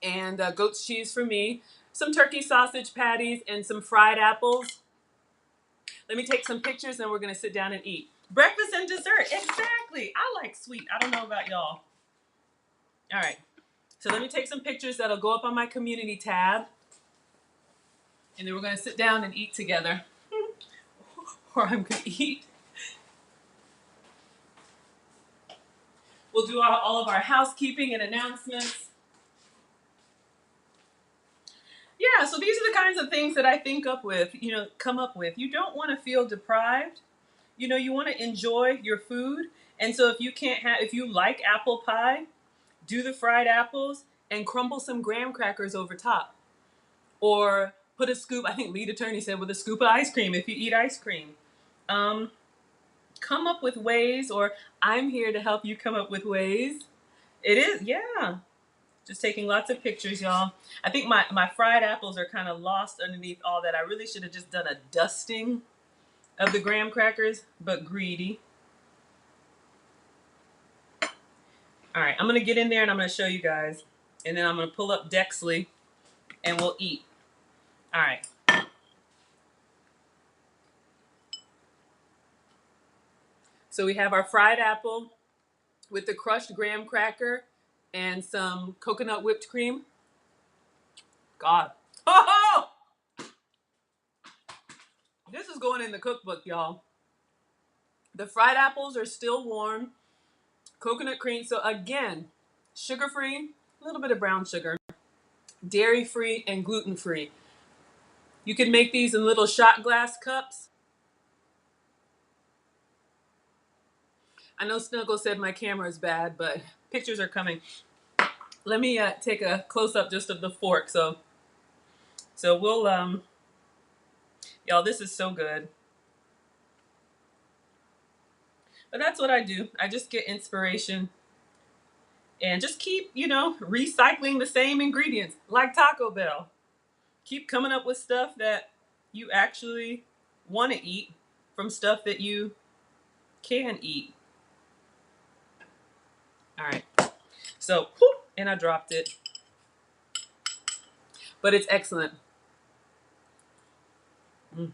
and goat's cheese for me. Some turkey sausage patties and some fried apples. Let me take some pictures and we're going to sit down and eat. Breakfast and dessert. Exactly. I like sweet. I don't know about y'all. All right. So let me take some pictures that'll go up on my community tab. And then we're going to sit down and eat together. Or I'm going to eat. We'll do all of our housekeeping and announcements. Yeah, so these are the kinds of things that I come up with. You don't want to feel deprived. You want to enjoy your food. And so if you like apple pie, do the fried apples and crumble some graham crackers over top. Or put a scoop, I think lead attorney said, with a scoop of ice cream if you eat ice cream. Come up with ways, or I'm here to help you come up with ways. It is, yeah. Just taking lots of pictures, y'all. I think my fried apples are kind of lost underneath all that. I really should have just done a dusting of the graham crackers, but greedy. All right, I'm going to get in there and I'm going to show you guys. And then I'm going to pull up Dexley and we'll eat. All right. So we have our fried apple with the crushed graham cracker and some coconut whipped cream. God. Oh! This is going in the cookbook, y'all. The fried apples are still warm. Coconut cream. So again, sugar-free, a little bit of brown sugar, dairy-free, and gluten-free. You can make these in little shot glass cups. I know Snuggle said my camera is bad, but pictures are coming. Let me take a close-up just of the fork. So we'll, y'all, this is so good. But that's what I do. I just get inspiration and just keep, recycling the same ingredients like Taco Bell. Keep coming up with stuff that you actually want to eat from stuff that you can eat. All right. So, whoop, and I dropped it. But it's excellent. Mm.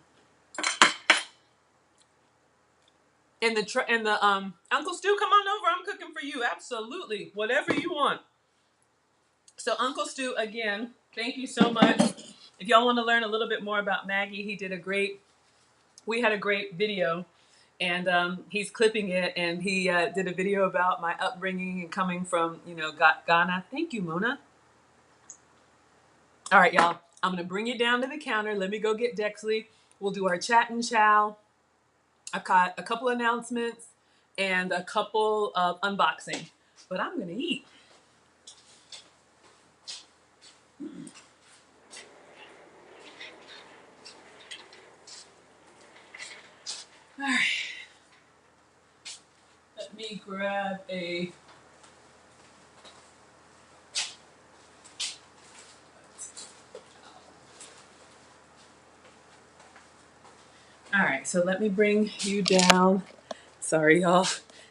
And the Uncle Stu, come on over. I'm cooking for you. Absolutely. Whatever you want. So Uncle Stu, again, thank you so much. If y'all want to learn a little bit more about Maggie, we had a great video, and he's clipping it, and he did a video about my upbringing and coming from, Ghana. Thank you, Mona. All right, y'all. I'm going to bring it down to the counter. Let me go get Dexley. We'll do our chat and chow. I've got a couple announcements and a couple of unboxing, but I'm going to eat. All right. Let me grab a... All right, so let me bring you down. Sorry, y'all.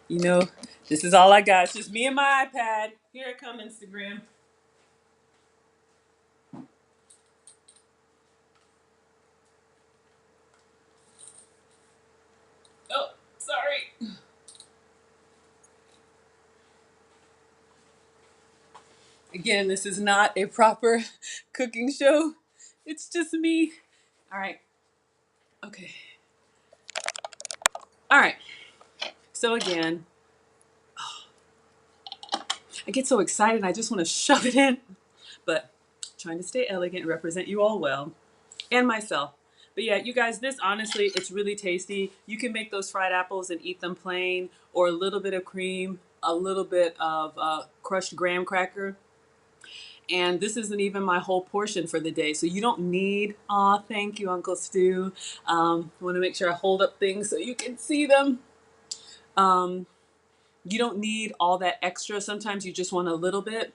This is all I got. It's just me and my iPad. Here it comes, Instagram. Oh, sorry. Again, this is not a proper cooking show. It's just me All right. Okay. All right. So again, I get so excited I just want to shove it in, but trying to stay elegant and represent you all well and myself. But yeah, you guys, this honestly, it's really tasty. You can make those fried apples and eat them plain, or a little bit of cream, a little bit of crushed graham cracker. And this isn't even my whole portion for the day. So you don't need, aw, thank you, Uncle Stu. I want to make sure I hold up things so you can see them. You don't need all that extra. Sometimes you just want a little bit.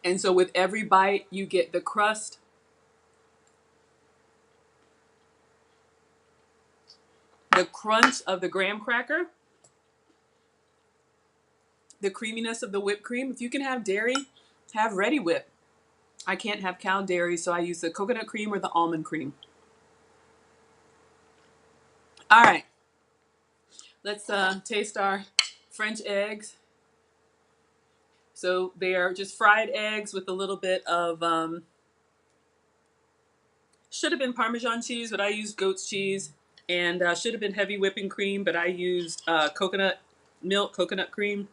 And so with every bite, you get the crust, the crunch of the graham cracker, the creaminess of the whipped cream. If you can have dairy, have Ready Whip. I can't have cow dairy, so I use the coconut cream or the almond cream. All right, let's taste our French eggs. So they are just fried eggs with a little bit of, should have been Parmesan cheese, but I used goat's cheese. And should have been heavy whipping cream, but I used coconut milk, coconut cream.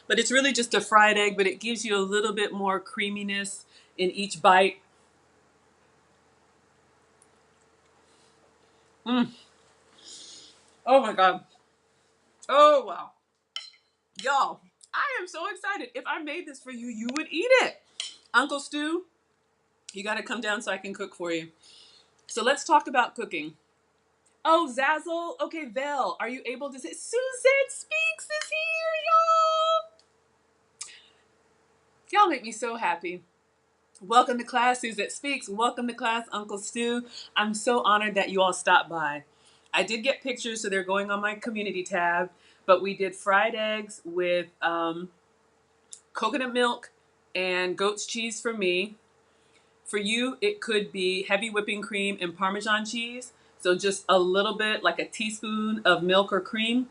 But it's really just a fried egg, but it gives you a little bit more creaminess in each bite. Mm. Oh my God. Oh wow. Y'all, I am so excited. If I made this for you, you would eat it. Uncle Stu, you got to come down so I can cook for you. So let's talk about cooking. Oh, Zazzle. Okay, Vel, are you able to say Suzette Speaks is here, y'all? Y'all make me so happy. Welcome to class, Suzette Speaks. Welcome to class, Uncle Stu. I'm so honored that you all stopped by. I did get pictures, so they're going on my community tab, but we did fried eggs with coconut milk and goat's cheese for me. For you, it could be heavy whipping cream and Parmesan cheese. So just a little bit, like a teaspoon of milk or cream,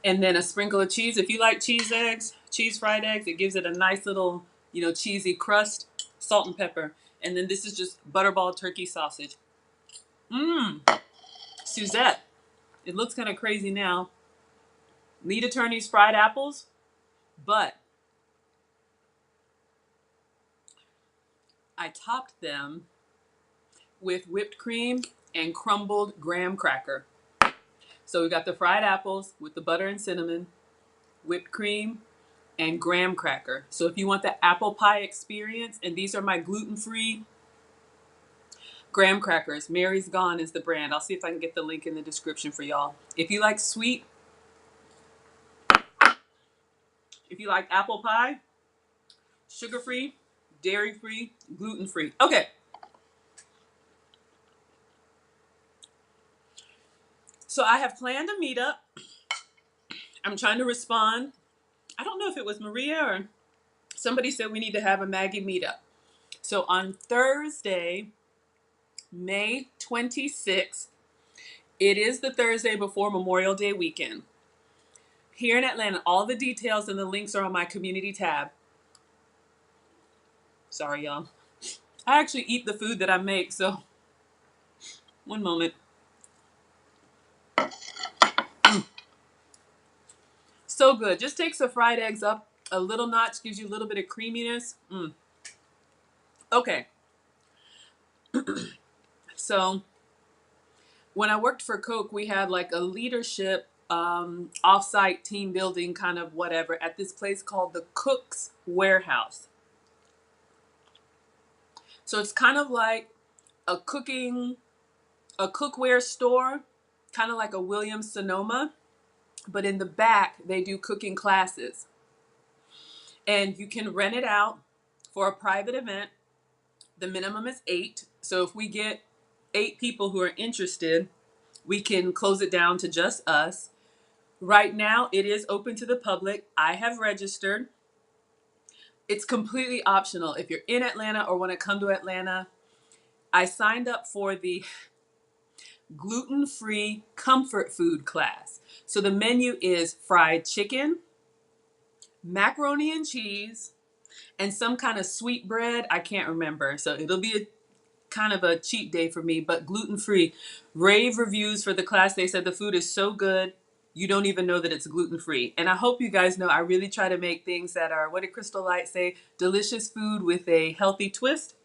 and then a sprinkle of cheese. If you like cheese eggs, cheese fried eggs, it gives it a nice little, cheesy crust, salt and pepper. And then this is just butterball turkey sausage. Mmm, Suzette, it looks kind of crazy now. Lead attorney's fried apples, but I topped them with whipped cream and crumbled graham cracker. So we got the fried apples with the butter and cinnamon, whipped cream, and graham cracker. So if you want the apple pie experience, and these are my gluten-free graham crackers. Mary's Gone is the brand. I'll see if I can get the link in the description for y'all. If you like sweet, if you like apple pie, sugar-free, dairy-free, gluten-free. Okay. So I have planned a meetup. I'm trying to respond. I don't know if it was Maria or somebody said we need to have a Maggie meetup. So on Thursday, May 26th, it is the Thursday before Memorial Day weekend. Here in Atlanta, all the details and the links are on my community tab. Sorry, y'all. I actually eat the food that I make, so one moment. So good. Just takes the fried eggs up a little notch, gives you a little bit of creaminess. Okay. So when I worked for Coke, we had like a leadership off-site team building kind of whatever at this place called the Cook's Warehouse. So it's kind of like a cookware store, kind of like a Williams Sonoma, but in the back they do cooking classes. And you can rent it out for a private event. The minimum is 8. So if we get 8 people who are interested, we can close it down to just us. Right now, it is open to the public. I have registered. It's completely optional. If you're in Atlanta or want to come to Atlanta, I signed up for the gluten-free comfort food class. So the menu is fried chicken, macaroni and cheese, and some kind of sweet bread. I can't remember. So it'll be kind of a cheat day for me, but gluten-free. Rave reviews for the class. They said the food is so good, you don't even know that it's gluten-free. And I hope you guys know I really try to make things that are, what did Crystal Light say? Delicious food with a healthy twist.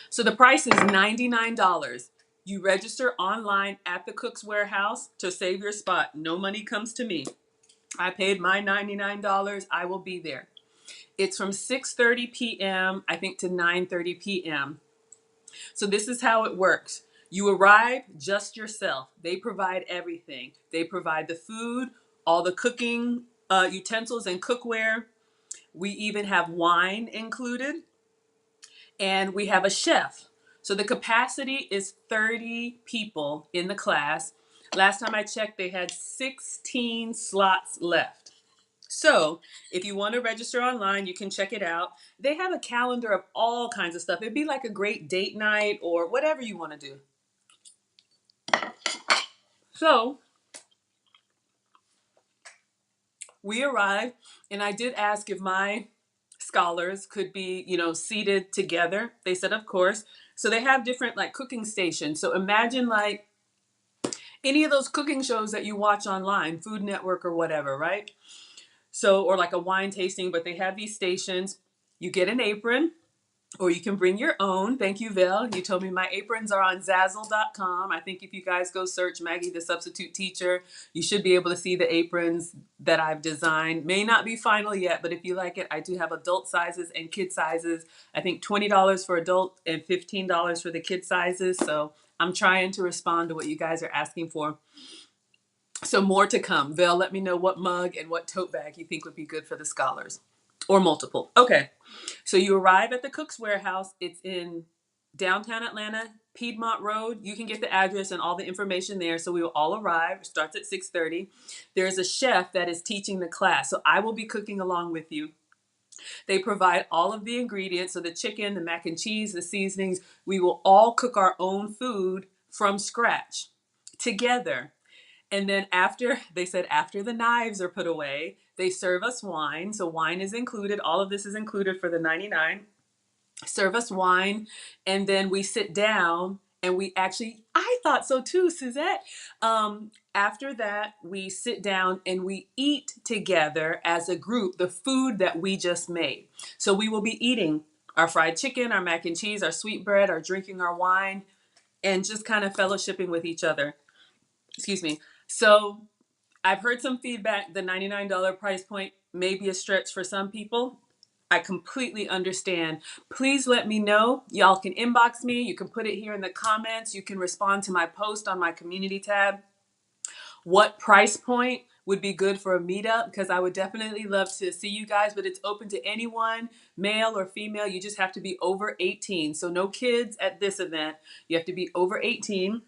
So the price is $99. You register online at the Cook's Warehouse to save your spot. No money comes to me. I paid my $99. I will be there. It's from 6:30 p.m. I think to 9:30 p.m. So this is how it works. You arrive just yourself. They provide everything. They provide the food, all the cooking utensils and cookware. We even have wine included. And we have a chef. So the capacity is 30 people in the class. Last time I checked, they had 16 slots left. So if you want to register online, you can check it out. They have a calendar of all kinds of stuff. It'd be like a great date night or whatever you want to do. So we arrived, and I did ask if my scholars could be, seated together. They said, of course. So they have different like cooking stations. So imagine like any of those cooking shows that you watch online, Food Network or whatever, right? So, or like a wine tasting, but they have these stations. You get an apron, or you can bring your own. Thank you, Vel. You told me my aprons are on Zazzle.com. I think if you guys go search Maggie the Substitute Teacher, you should be able to see the aprons that I've designed. May not be final yet, but if you like it, I do have adult sizes and kid sizes. I think $20 for adult and $15 for the kid sizes. So I'm trying to respond to what you guys are asking for. So more to come. Vel, let me know what mug and what tote bag you think would be good for the scholars. Or multiple. Okay. So you arrive at the Cook's Warehouse. It's in downtown Atlanta, Piedmont Road. You can get the address and all the information there. So we will all arrive. It starts at 6:30. There's a chef that is teaching the class. So I will be cooking along with you. They provide all of the ingredients. So the chicken, the mac and cheese, the seasonings. We will all cook our own food from scratch together. And then they said after the knives are put away, they serve us wine. So wine is included. All of this is included for the 99. Serve us wine. And then we sit down and I thought so too, Suzette. After that, we sit down and we eat together as a group, the food that we just made. So we will be eating our fried chicken, our mac and cheese, our sweetbread, our drinking our wine, and just kind of fellowshipping with each other. Excuse me. So I've heard some feedback. The $99 price point may be a stretch for some people. I completely understand. Please let me know. Y'all can inbox me. You can put it here in the comments. You can respond to my post on my community tab. What price point would be good for a meetup? Because I would definitely love to see you guys, but it's open to anyone, male or female. You just have to be over 18. So no kids at this event. You have to be over 18.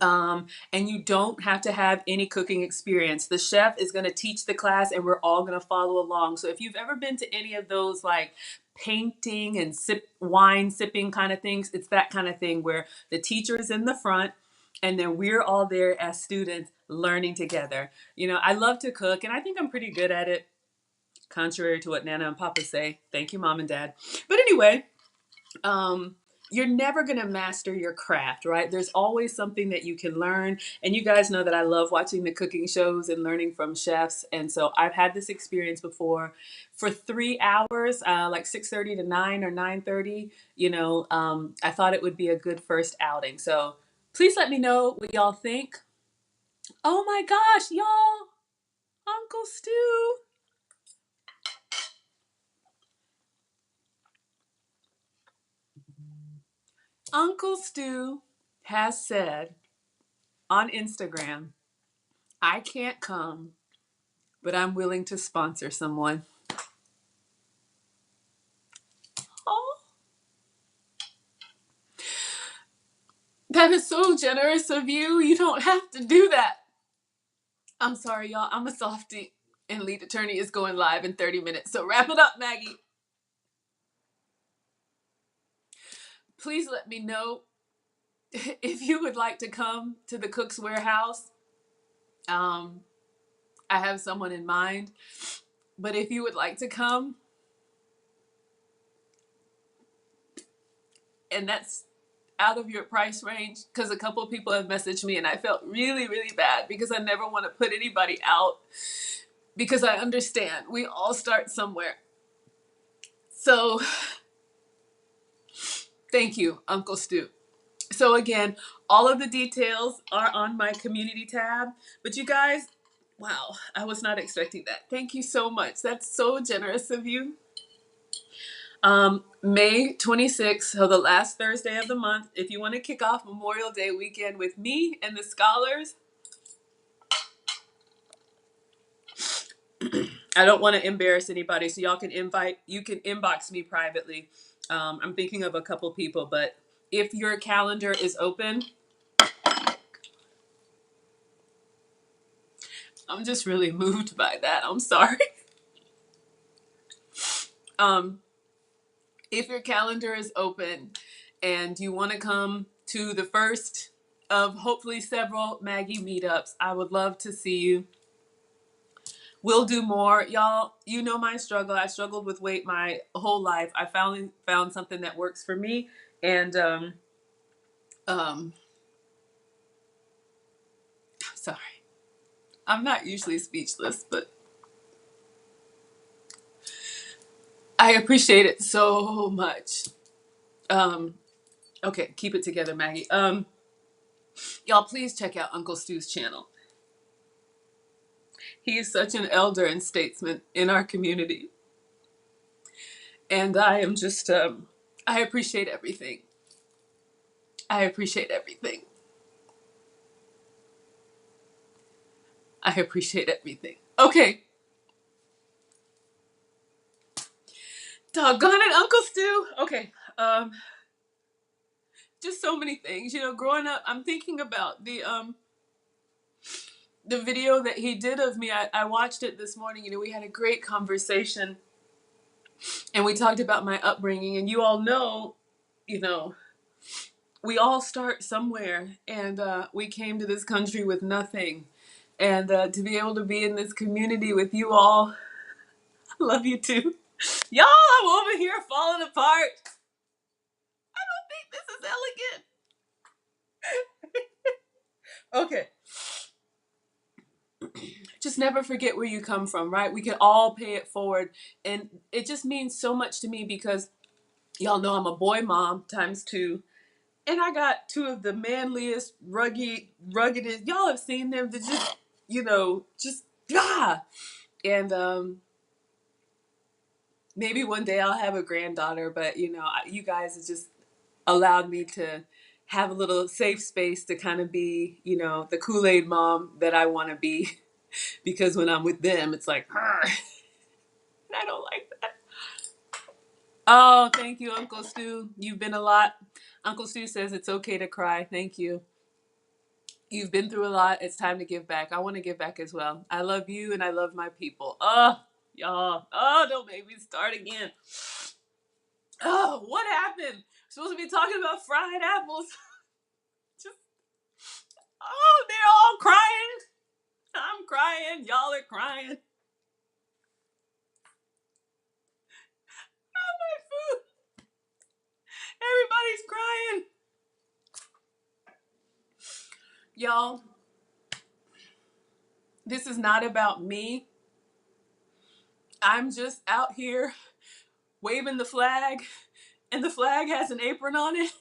And you don't have to have any cooking experience. The chef is going to teach the class and we're all going to follow along. So if you've ever been to any of those like painting and wine sipping kind of things, it's that kind of thing where the teacher is in the front and then we're all there as students learning together. I love to cook and I think I'm pretty good at it, contrary to what Nana and Papa say. Thank you, Mom and Dad. But anyway, you're never going to master your craft, right? There's always something that you can learn. And you guys know that I love watching the cooking shows and learning from chefs. And so I've had this experience before for 3 hours, like 6:30 to 9 or 9:30. I thought it would be a good first outing. So please let me know what y'all think. Oh my gosh, y'all, Uncle Stu. Uncle Stu has said on Instagram, I can't come, but I'm willing to sponsor someone. Oh, that is so generous of you. You don't have to do that. I'm sorry, y'all. I'm a softie, and Lead Attorney is going live in 30 minutes. So wrap it up, Maggie. Please let me know if you would like to come to the Cook's Warehouse. I have someone in mind, but if you would like to come, and that's out of your price range, because a couple of people have messaged me and I felt really, really bad because I never want to put anybody out, because I understand we all start somewhere. So thank you, Uncle Stu. So again, all of the details are on my community tab, but you guys, wow, I was not expecting that. Thank you so much. That's so generous of you. May 26th, so the last Thursday of the month, if you want to kick off Memorial Day weekend with me and the scholars, I don't want to embarrass anybody, so y'all can you can inbox me privately. I'm thinking of a couple people, but if your calendar is open, I'm just really moved by that. I'm sorry. If your calendar is open and you want to come to the first of hopefully several Maggie meetups, I would love to see you. We'll do more. Y'all, you know my struggle. I struggled with weight my whole life. I found something that works for me. And sorry. I'm not usually speechless, but I appreciate it so much. Okay, keep it together, Maggie. Y'all, please check out Uncle Stu's channel. He is such an elder and statesman in our community. And I am just, I appreciate everything. I appreciate everything. I appreciate everything. Okay. Doggone it, Uncle Stu. Okay. Just so many things. You know, growing up, I'm thinking about the video that he did of me. I watched it this morning. You know, we had a great conversation. And we talked about my upbringing. And you all know, you know, we all start somewhere. And we came to this country with nothing. And to be able to be in this community with you all, I love you too. Y'all, I'm over here falling apart. I don't think this is elegant. Okay. Just never forget where you come from, right? We can all pay it forward. And it just means so much to me because y'all know I'm a boy mom ×2. And I got two of the manliest, ruggedest. Y'all have seen them. They're just, you know, just, ah. And maybe one day I'll have a granddaughter, but, you know, you guys have just allowed me to have a little safe space to kind of be, you know, the Kool-Aid mom that I want to be. Because when I'm with them, it's like, and I don't like that. Oh, thank you, Uncle Stu. You've been a lot. Uncle Stu says it's okay to cry. Thank you. You've been through a lot. It's time to give back. I want to give back as well. I love you and I love my people. Oh, y'all. Oh, don't make me start again. Oh, what happened? We're supposed to be talking about fried apples. Just, oh, they're all crying. I'm crying. Y'all are crying. My food. Everybody's crying. Y'all, this is not about me. I'm just out here waving the flag, and the flag has an apron on it.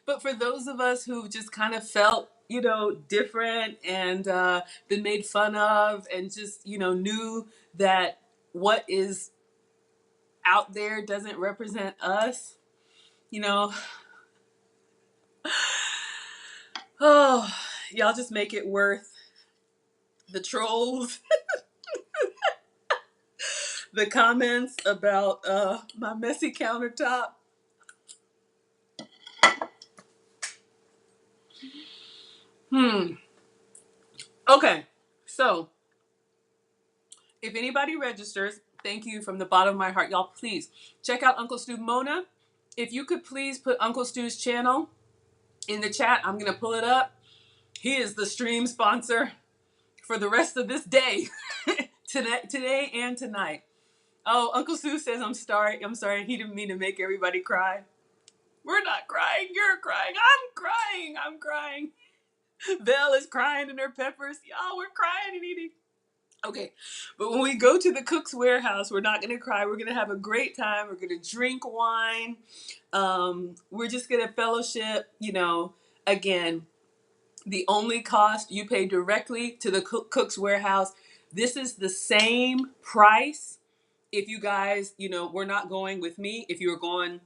But for those of us who've just kind of felt, you know, different and been made fun of and just, you know, knew that what is out there doesn't represent us, you know, oh, y'all just make it worth the trolls, the comments about my messy countertop. Okay, so if anybody registers, thank you from the bottom of my heart. Y'all, please check out Uncle Stu. Mona, if you could please put Uncle Stu's channel in the chat, I'm going to pull it up. He is the stream sponsor for the rest of this day, today and tonight. Oh, Uncle Stu says, I'm sorry. He didn't mean to make everybody cry. We're not crying. You're crying. I'm crying. I'm crying. Vel is crying in her peppers. Y'all, we're crying and eating. Okay, but when we go to the Cook's Warehouse, we're not going to cry. We're going to have a great time. We're going to drink wine. We're just going to fellowship. You know, again, the only cost you pay directly to the Cook's Warehouse. This is the same price if you guys, you know, were not going with me. If you were going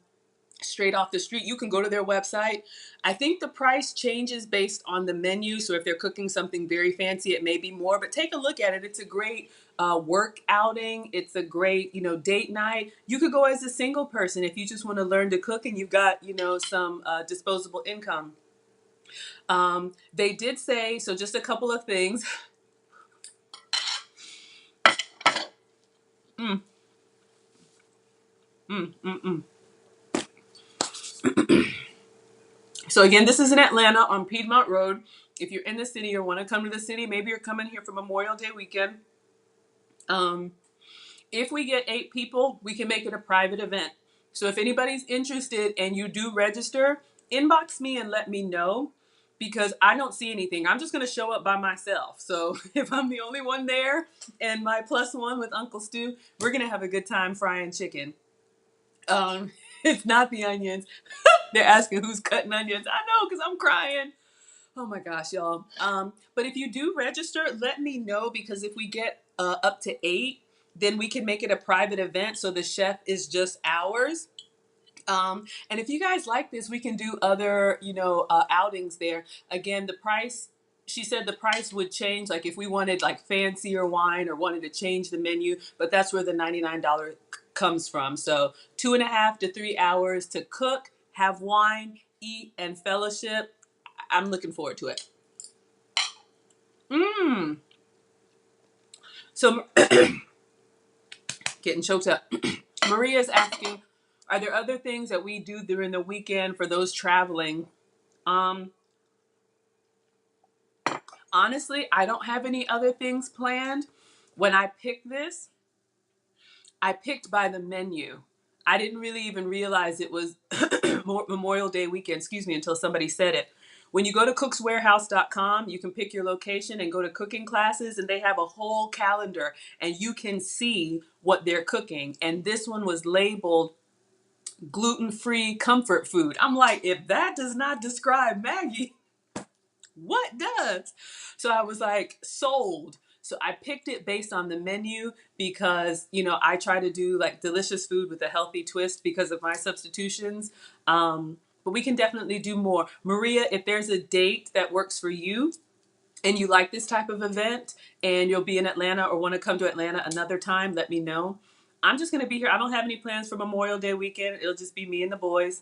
straight off the street, you can go to their website. I think the price changes based on the menu. So if they're cooking something very fancy, it may be more, but take a look at it. It's a great work outing. It's a great, you know, date night. You could go as a single person if you just want to learn to cook and you've got, you know, some disposable income. They did say, so just a couple of things. Mm, mm, mm, mm. So again, this is in Atlanta on Piedmont Road. If you're in the city or want to come to the city, maybe you're coming here for Memorial Day weekend. If we get 8 people, we can make it a private event. So if anybody's interested and you do register, inbox me and let me know because I don't see anything. I'm just going to show up by myself. So if I'm the only one there and my +1 with Uncle Stu, we're going to have a good time frying chicken. It's not the onions. They're asking who's cutting onions. I know because I'm crying. Oh my gosh, y'all. But if you do register, let me know because if we get up to 8, then we can make it a private event. So the chef is just ours. And if you guys like this, we can do other, you know, outings there. Again, the price, she said the price would change. Like if we wanted like fancier wine or wanted to change the menu, but that's where the $99 comes from. So 2.5 to 3 hours to cook, have wine, eat, and fellowship. I'm looking forward to it. So, getting choked up. Maria's asking, are there other things that we do during the weekend for those traveling? Honestly, I don't have any other things planned. When I picked this, I picked by the menu. I didn't really even realize it was Memorial Day weekend, excuse me, until somebody said it. When you go to cookswarehouse.com, you can pick your location and go to cooking classes, and they have a whole calendar, and you can see what they're cooking. And this one was labeled gluten-free comfort food. I'm like, if that does not describe Maggie, what does? So I was like, sold. So I picked it based on the menu because, you know, I try to do like delicious food with a healthy twist because of my substitutions. But we can definitely do more. Maria, if there's a date that works for you and you like this type of event and you'll be in Atlanta or want to come to Atlanta another time, let me know. I'm just going to be here. I don't have any plans for Memorial Day weekend. It'll just be me and the boys.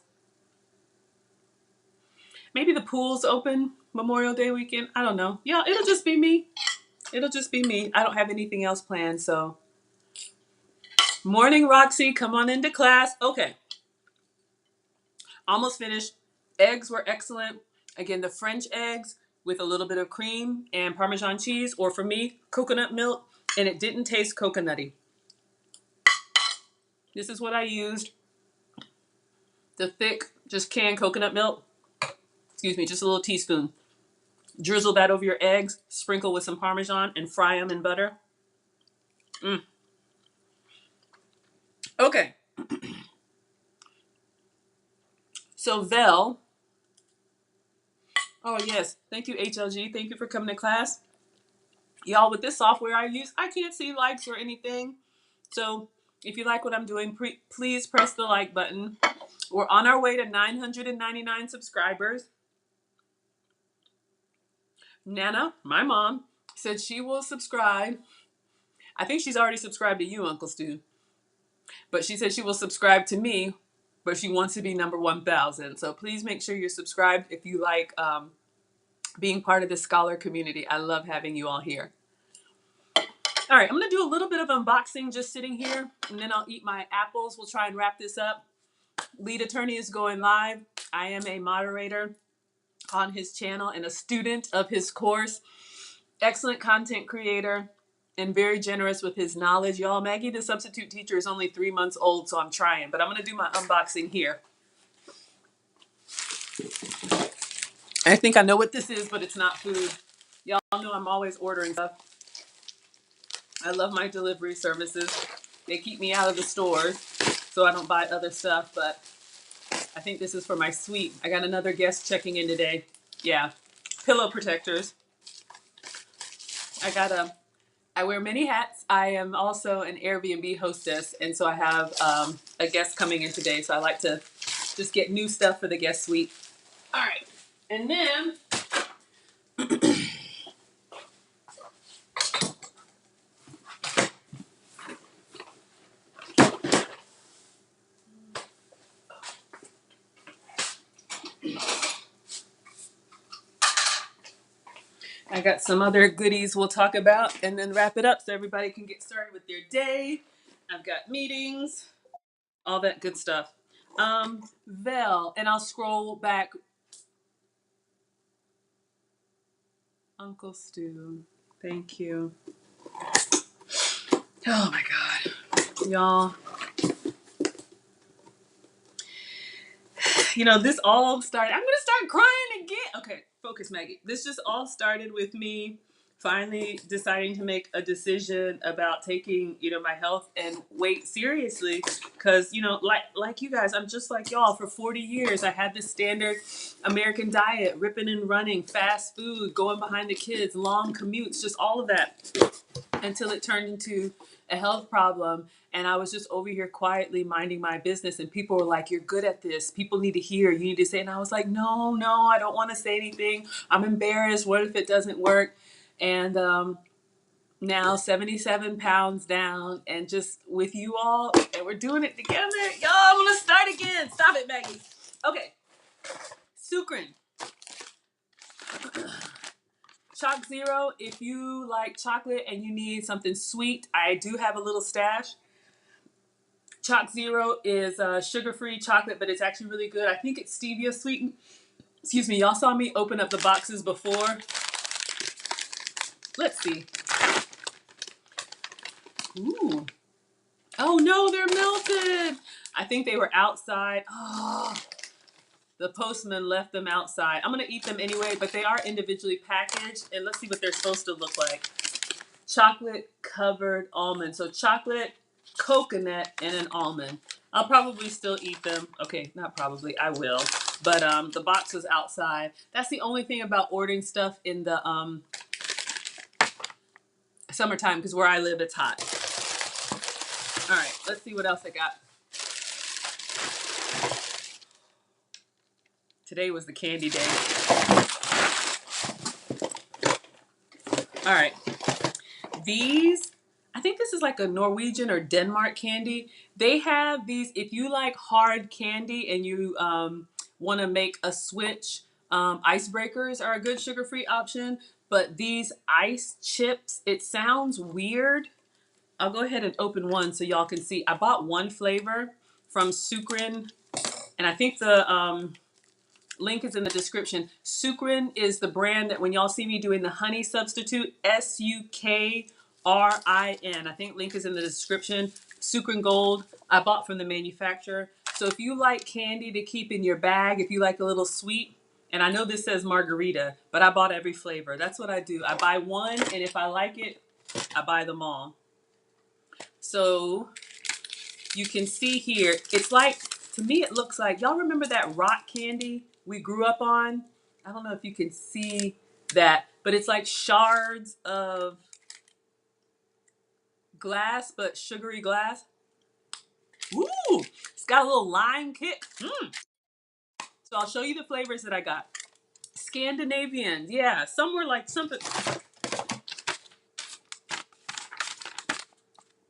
Maybe the pool's open Memorial Day weekend. I don't know. Yeah, it'll just be me. It'll just be me. I don't have anything else planned, so. Morning, Roxy. Come on into class. Okay. Almost finished. Eggs were excellent. Again, the French eggs with a little bit of cream and Parmesan cheese, or for me, coconut milk, and it didn't taste coconutty. This is what I used. The thick, just canned coconut milk. Excuse me, just a little teaspoon. Drizzle that over your eggs, sprinkle with some Parmesan, and fry them in butter. Okay. So Vel, oh yes, thank you HLG, thank you for coming to class. Y'all, with this software I use, I can't see likes or anything. So if you like what I'm doing, please press the like button. We're on our way to 999 subscribers. Nana, my mom, said she will subscribe. I think she's already subscribed to you, Uncle Stu. But she said she will subscribe to me, but she wants to be number 1,000. So please make sure you're subscribed if you like being part of the scholar community. I love having you all here. All right, I'm going to do a little bit of unboxing just sitting here, and then I'll eat my apples. We'll try and wrap this up. Lead Attorney is going live. I am a moderator on his channel and a student of his course. Excellent content creator and very generous with his knowledge. Y'all, Maggie, the substitute teacher, is only 3 months old, so I'm trying. But I'm going to do my unboxing here. I think I know what this is, but it's not food. Y'all know I'm always ordering stuff. I love my delivery services. They keep me out of the stores so I don't buy other stuff, but I think this is for my suite. I got another guest checking in today. Yeah. Pillow protectors. I wear many hats. I am also an Airbnb hostess, and so I have a guest coming in today, so I like to just get new stuff for the guest suite. All right. And then I got some other goodies we'll talk about and then wrap it up so everybody can get started with their day. I've got meetings, all that good stuff. Vel, and I'll scroll back. Uncle Stu, thank you. Oh my God, y'all. You know, this all started, I'm gonna start crying again. Okay, focus, Maggie. This just all started with me finally deciding to make a decision about taking, you know, my health and weight seriously. Cause, you know, like you guys, I'm just like y'all. For 40 years, I had this standard American diet, ripping and running, fast food, going behind the kids, long commutes, just all of that, until it turned into a health problem. And I was just over here quietly minding my business, and people were like, you're good at this, people need to hear, you need to say. And I was like, no, I don't want to say anything, I'm embarrassed, what if it doesn't work? And now 77 pounds down, and just with you all, and we're doing it together. Y'all, I'm gonna start again. Stop it, Maggie. Okay, Sucrin. Choc Zero, if you like chocolate and you need something sweet, I do have a little stash. Choc Zero is sugar-free chocolate, but it's actually really good. I think it's stevia sweetened. Excuse me, y'all saw me open up the boxes before. Let's see. Ooh. Oh no, they're melted. I think they were outside. Oh, the postman left them outside. I'm gonna eat them anyway, but they are individually packaged, and let's see what they're supposed to look like. Chocolate covered almond. So chocolate, coconut, and an almond. I'll probably still eat them. Okay, not probably, I will. But the box was outside. That's the only thing about ordering stuff in the summertime, because where I live, it's hot. All right, let's see what else I got. Today was the candy day. All right. These, I think this is like a Norwegian or Denmark candy. They have these, if you like hard candy and you want to make a switch, icebreakers are a good sugar-free option. But these ice chips, it sounds weird. I'll go ahead and open one so y'all can see. I bought one flavor from Sucrin, and I think the link is in the description. Sucrin is the brand that when y'all see me doing the honey substitute, SUKRIN. I think link is in the description. Sucrin Gold, I bought from the manufacturer. So if you like candy to keep in your bag, if you like a little sweet, and I know this says margarita, but I bought every flavor. That's what I do. I buy one, and if I like it, I buy them all. So you can see here, it's like, to me it looks like, y'all remember that rock candy we grew up on? I don't know if you can see that, but it's like shards of glass, but sugary glass. Ooh, it's got a little lime kick. So I'll show you the flavors that I got. Scandinavian, yeah, somewhere like something.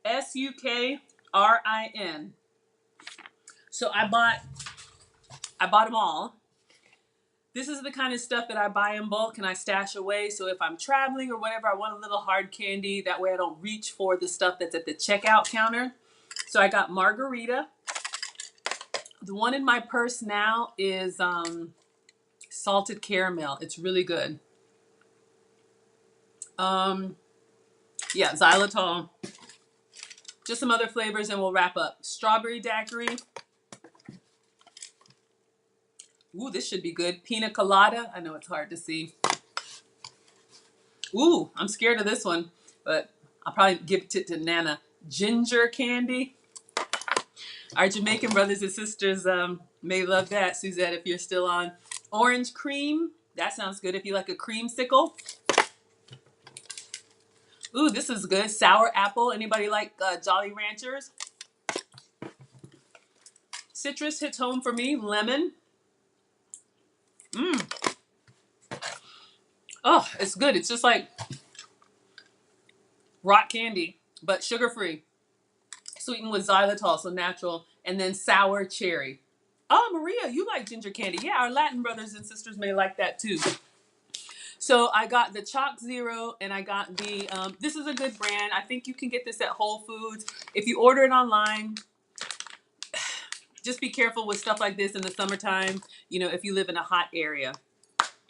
SUKRIN. So I bought them all. This is the kind of stuff that I buy in bulk and I stash away. So if I'm traveling or whatever, I want a little hard candy. That way I don't reach for the stuff that's at the checkout counter. So I got margarita. The one in my purse now is salted caramel. It's really good. Yeah, xylitol. Just some other flavors and we'll wrap up. Strawberry daiquiri. Ooh, this should be good. Pina Colada. I know it's hard to see. Ooh, I'm scared of this one, but I'll probably give it to Nana. Ginger candy. Our Jamaican brothers and sisters may love that, Suzette, if you're still on. Orange cream. That sounds good if you like a creamsicle. Ooh, this is good. Sour apple. Anybody like Jolly Ranchers? Citrus hits home for me. Lemon. Mmm. Oh, it's good. It's just like rock candy, but sugar-free. Sweetened with xylitol, so natural. And then sour cherry. Oh, Maria, you like ginger candy. Yeah, our Latin brothers and sisters may like that too. So I got the Chalk Zero, and I got the, this is a good brand. I think you can get this at Whole Foods. If you order it online, just be careful with stuff like this in the summertime, you know, if you live in a hot area.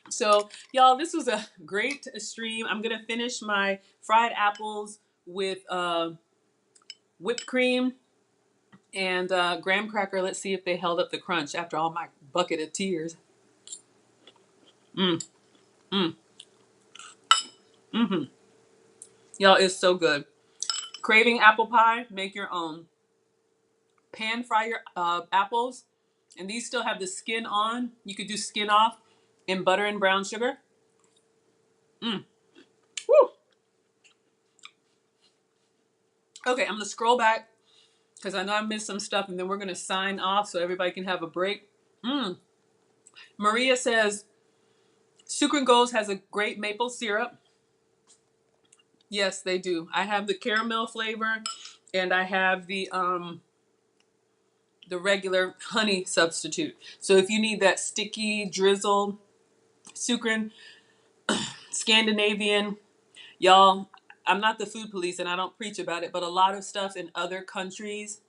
So y'all, this was a great stream. I'm gonna finish my fried apples with whipped cream and graham cracker. Let's see if they held up the crunch after all my bucket of tears. Mm, mm, mm-hmm. Y'all, it's so good. Craving apple pie? Make your own. Pan fry your apples, and these still have the skin on. You could do skin off in butter and brown sugar. Mm. Woo. Okay, I'm gonna scroll back because I know I missed some stuff, and then we're gonna sign off so everybody can have a break. Maria says Sucre Goals has a great maple syrup. Yes, they do. I have the caramel flavor, and I have the regular honey substitute. So if you need that sticky drizzle, Sucre Scandinavian, y'all, I'm not the food police and I don't preach about it, but a lot of stuff in other countries,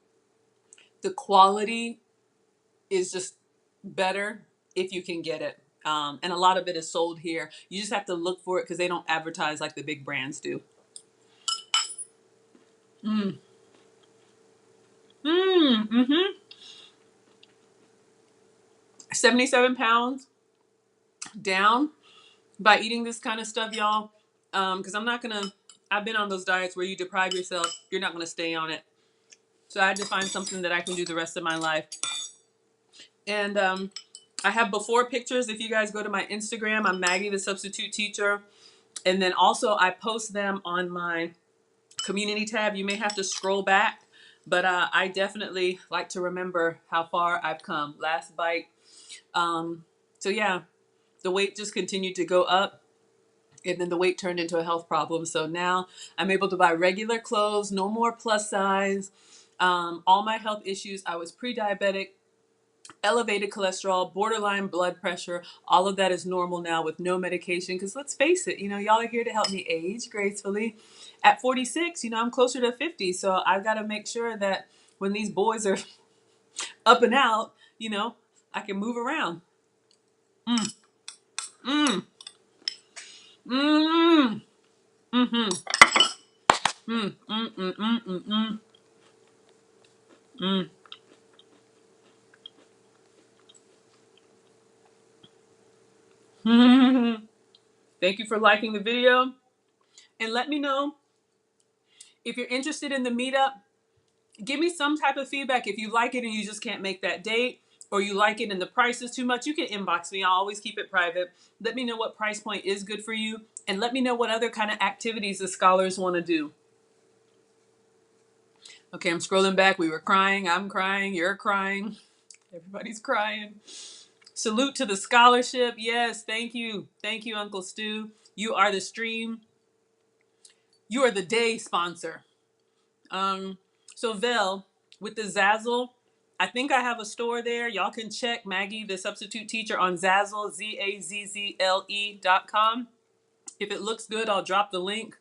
the quality is just better if you can get it. And a lot of it is sold here. You just have to look for it because they don't advertise like the big brands do. Mm. 77 pounds down by eating this kind of stuff, y'all. Because I've been on those diets where you deprive yourself, you're not gonna stay on it. So I had to find something that I can do the rest of my life. And I have before pictures. If you guys go to my Instagram, I'm Maggie, the substitute teacher. And then also I post them on my community tab. You may have to scroll back, but I definitely like to remember how far I've come. Last bite. So yeah, the weight just continued to go up, and then the weight turned into a health problem. So now I'm able to buy regular clothes, no more plus size. All my health issues, I was pre-diabetic, elevated cholesterol, borderline blood pressure, all of that is normal now with no medication. Because let's face it, you know, y'all are here to help me age gracefully. At 46, you know, I'm closer to 50. So I've got to make sure that when these boys are up and out, you know, I can move around. Mm, mm, mm, mm-hmm. Mm, mm, mm, mm, mm, mm, mm. Thank you for liking the video. And let me know if you're interested in the meetup. Give me some type of feedback. If you like it and you just can't make that date, or you like it and the price is too much, you can inbox me. I'll always keep it private. Let me know what price point is good for you, and let me know what other kind of activities the scholars want to do. Okay, I'm scrolling back. We were crying. I'm crying. You're crying. Everybody's crying. Salute to the scholarship. Yes, thank you. Thank you, Uncle Stu. You are the stream. You are the day sponsor. So Vel, with the Zazzle, I think I have a store there. Y'all can check Maggie, the substitute teacher, on Zazzle, ZAZZLE.com. If it looks good, I'll drop the link.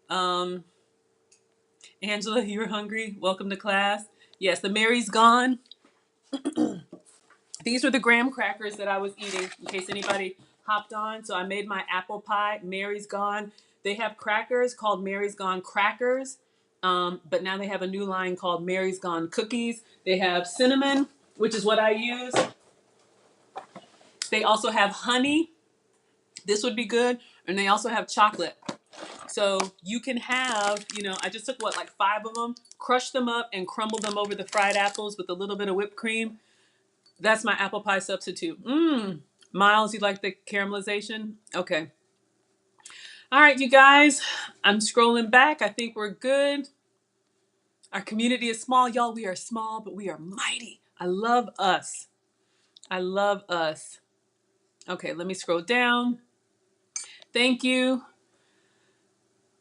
Angela, you're hungry. Welcome to class. Yes, the Mary's gone. These were the graham crackers that I was eating, in case anybody hopped on. So I made my apple pie. Mary's gone. They have crackers called Mary's Gone Crackers. But now they have a new line called Mary's Gone Cookies. They have cinnamon, which is what I use. They also have honey. This would be good. And they also have chocolate. So you can have, I just took like 5 of them, crushed them up and crumbled them over the fried apples with a little bit of whipped cream. That's my apple pie substitute. Miles, you like the caramelization? Okay. All right, you guys, I'm scrolling back. I think we're good. Our community is small. Y'all, we are small, but we are mighty. I love us. I love us. Okay, let me scroll down. Thank you.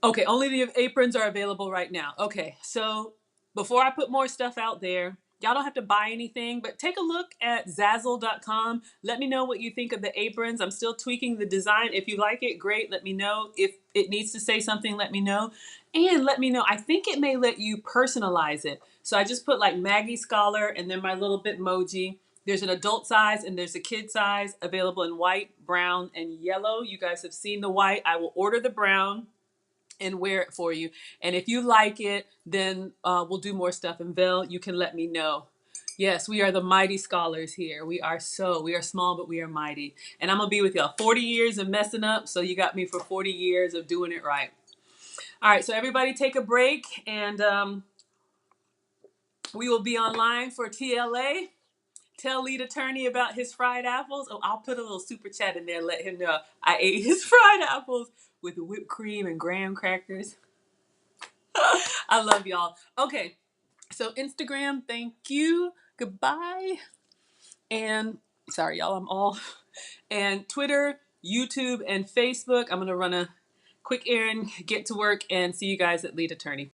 Okay, only the aprons are available right now. Okay, so before I put more stuff out there, y'all don't have to buy anything, but take a look at Zazzle.com. Let me know what you think of the aprons. I'm still tweaking the design. If you like it, great. Let me know. If it needs to say something, let me know. And let me know. I think it may let you personalize it. So I just put like Maggie Scholar and then my little Bitmoji. There's an adult size and there's a kid size available in white, brown, and yellow. You guys have seen the white. I will order the brown and wear it for you. And if you like it, then we'll do more stuff. And Vel, you can let me know. Yes, we are the mighty scholars here. We are small, but we are mighty. And I'm going to be with y'all 40 years of messing up. So you got me for 40 years of doing it right. All right, so everybody take a break. And we will be online for TLA. Tell lead attorney about his fried apples. Oh, I'll put a little super chat in there and let him know I ate his fried apples with whipped cream and graham crackers. I love y'all. Okay, so Instagram, thank you. Goodbye. And sorry, y'all, I'm all. And Twitter, YouTube, and Facebook. I'm going to run a quick errand, get to work, and see you guys at Lead Attorney.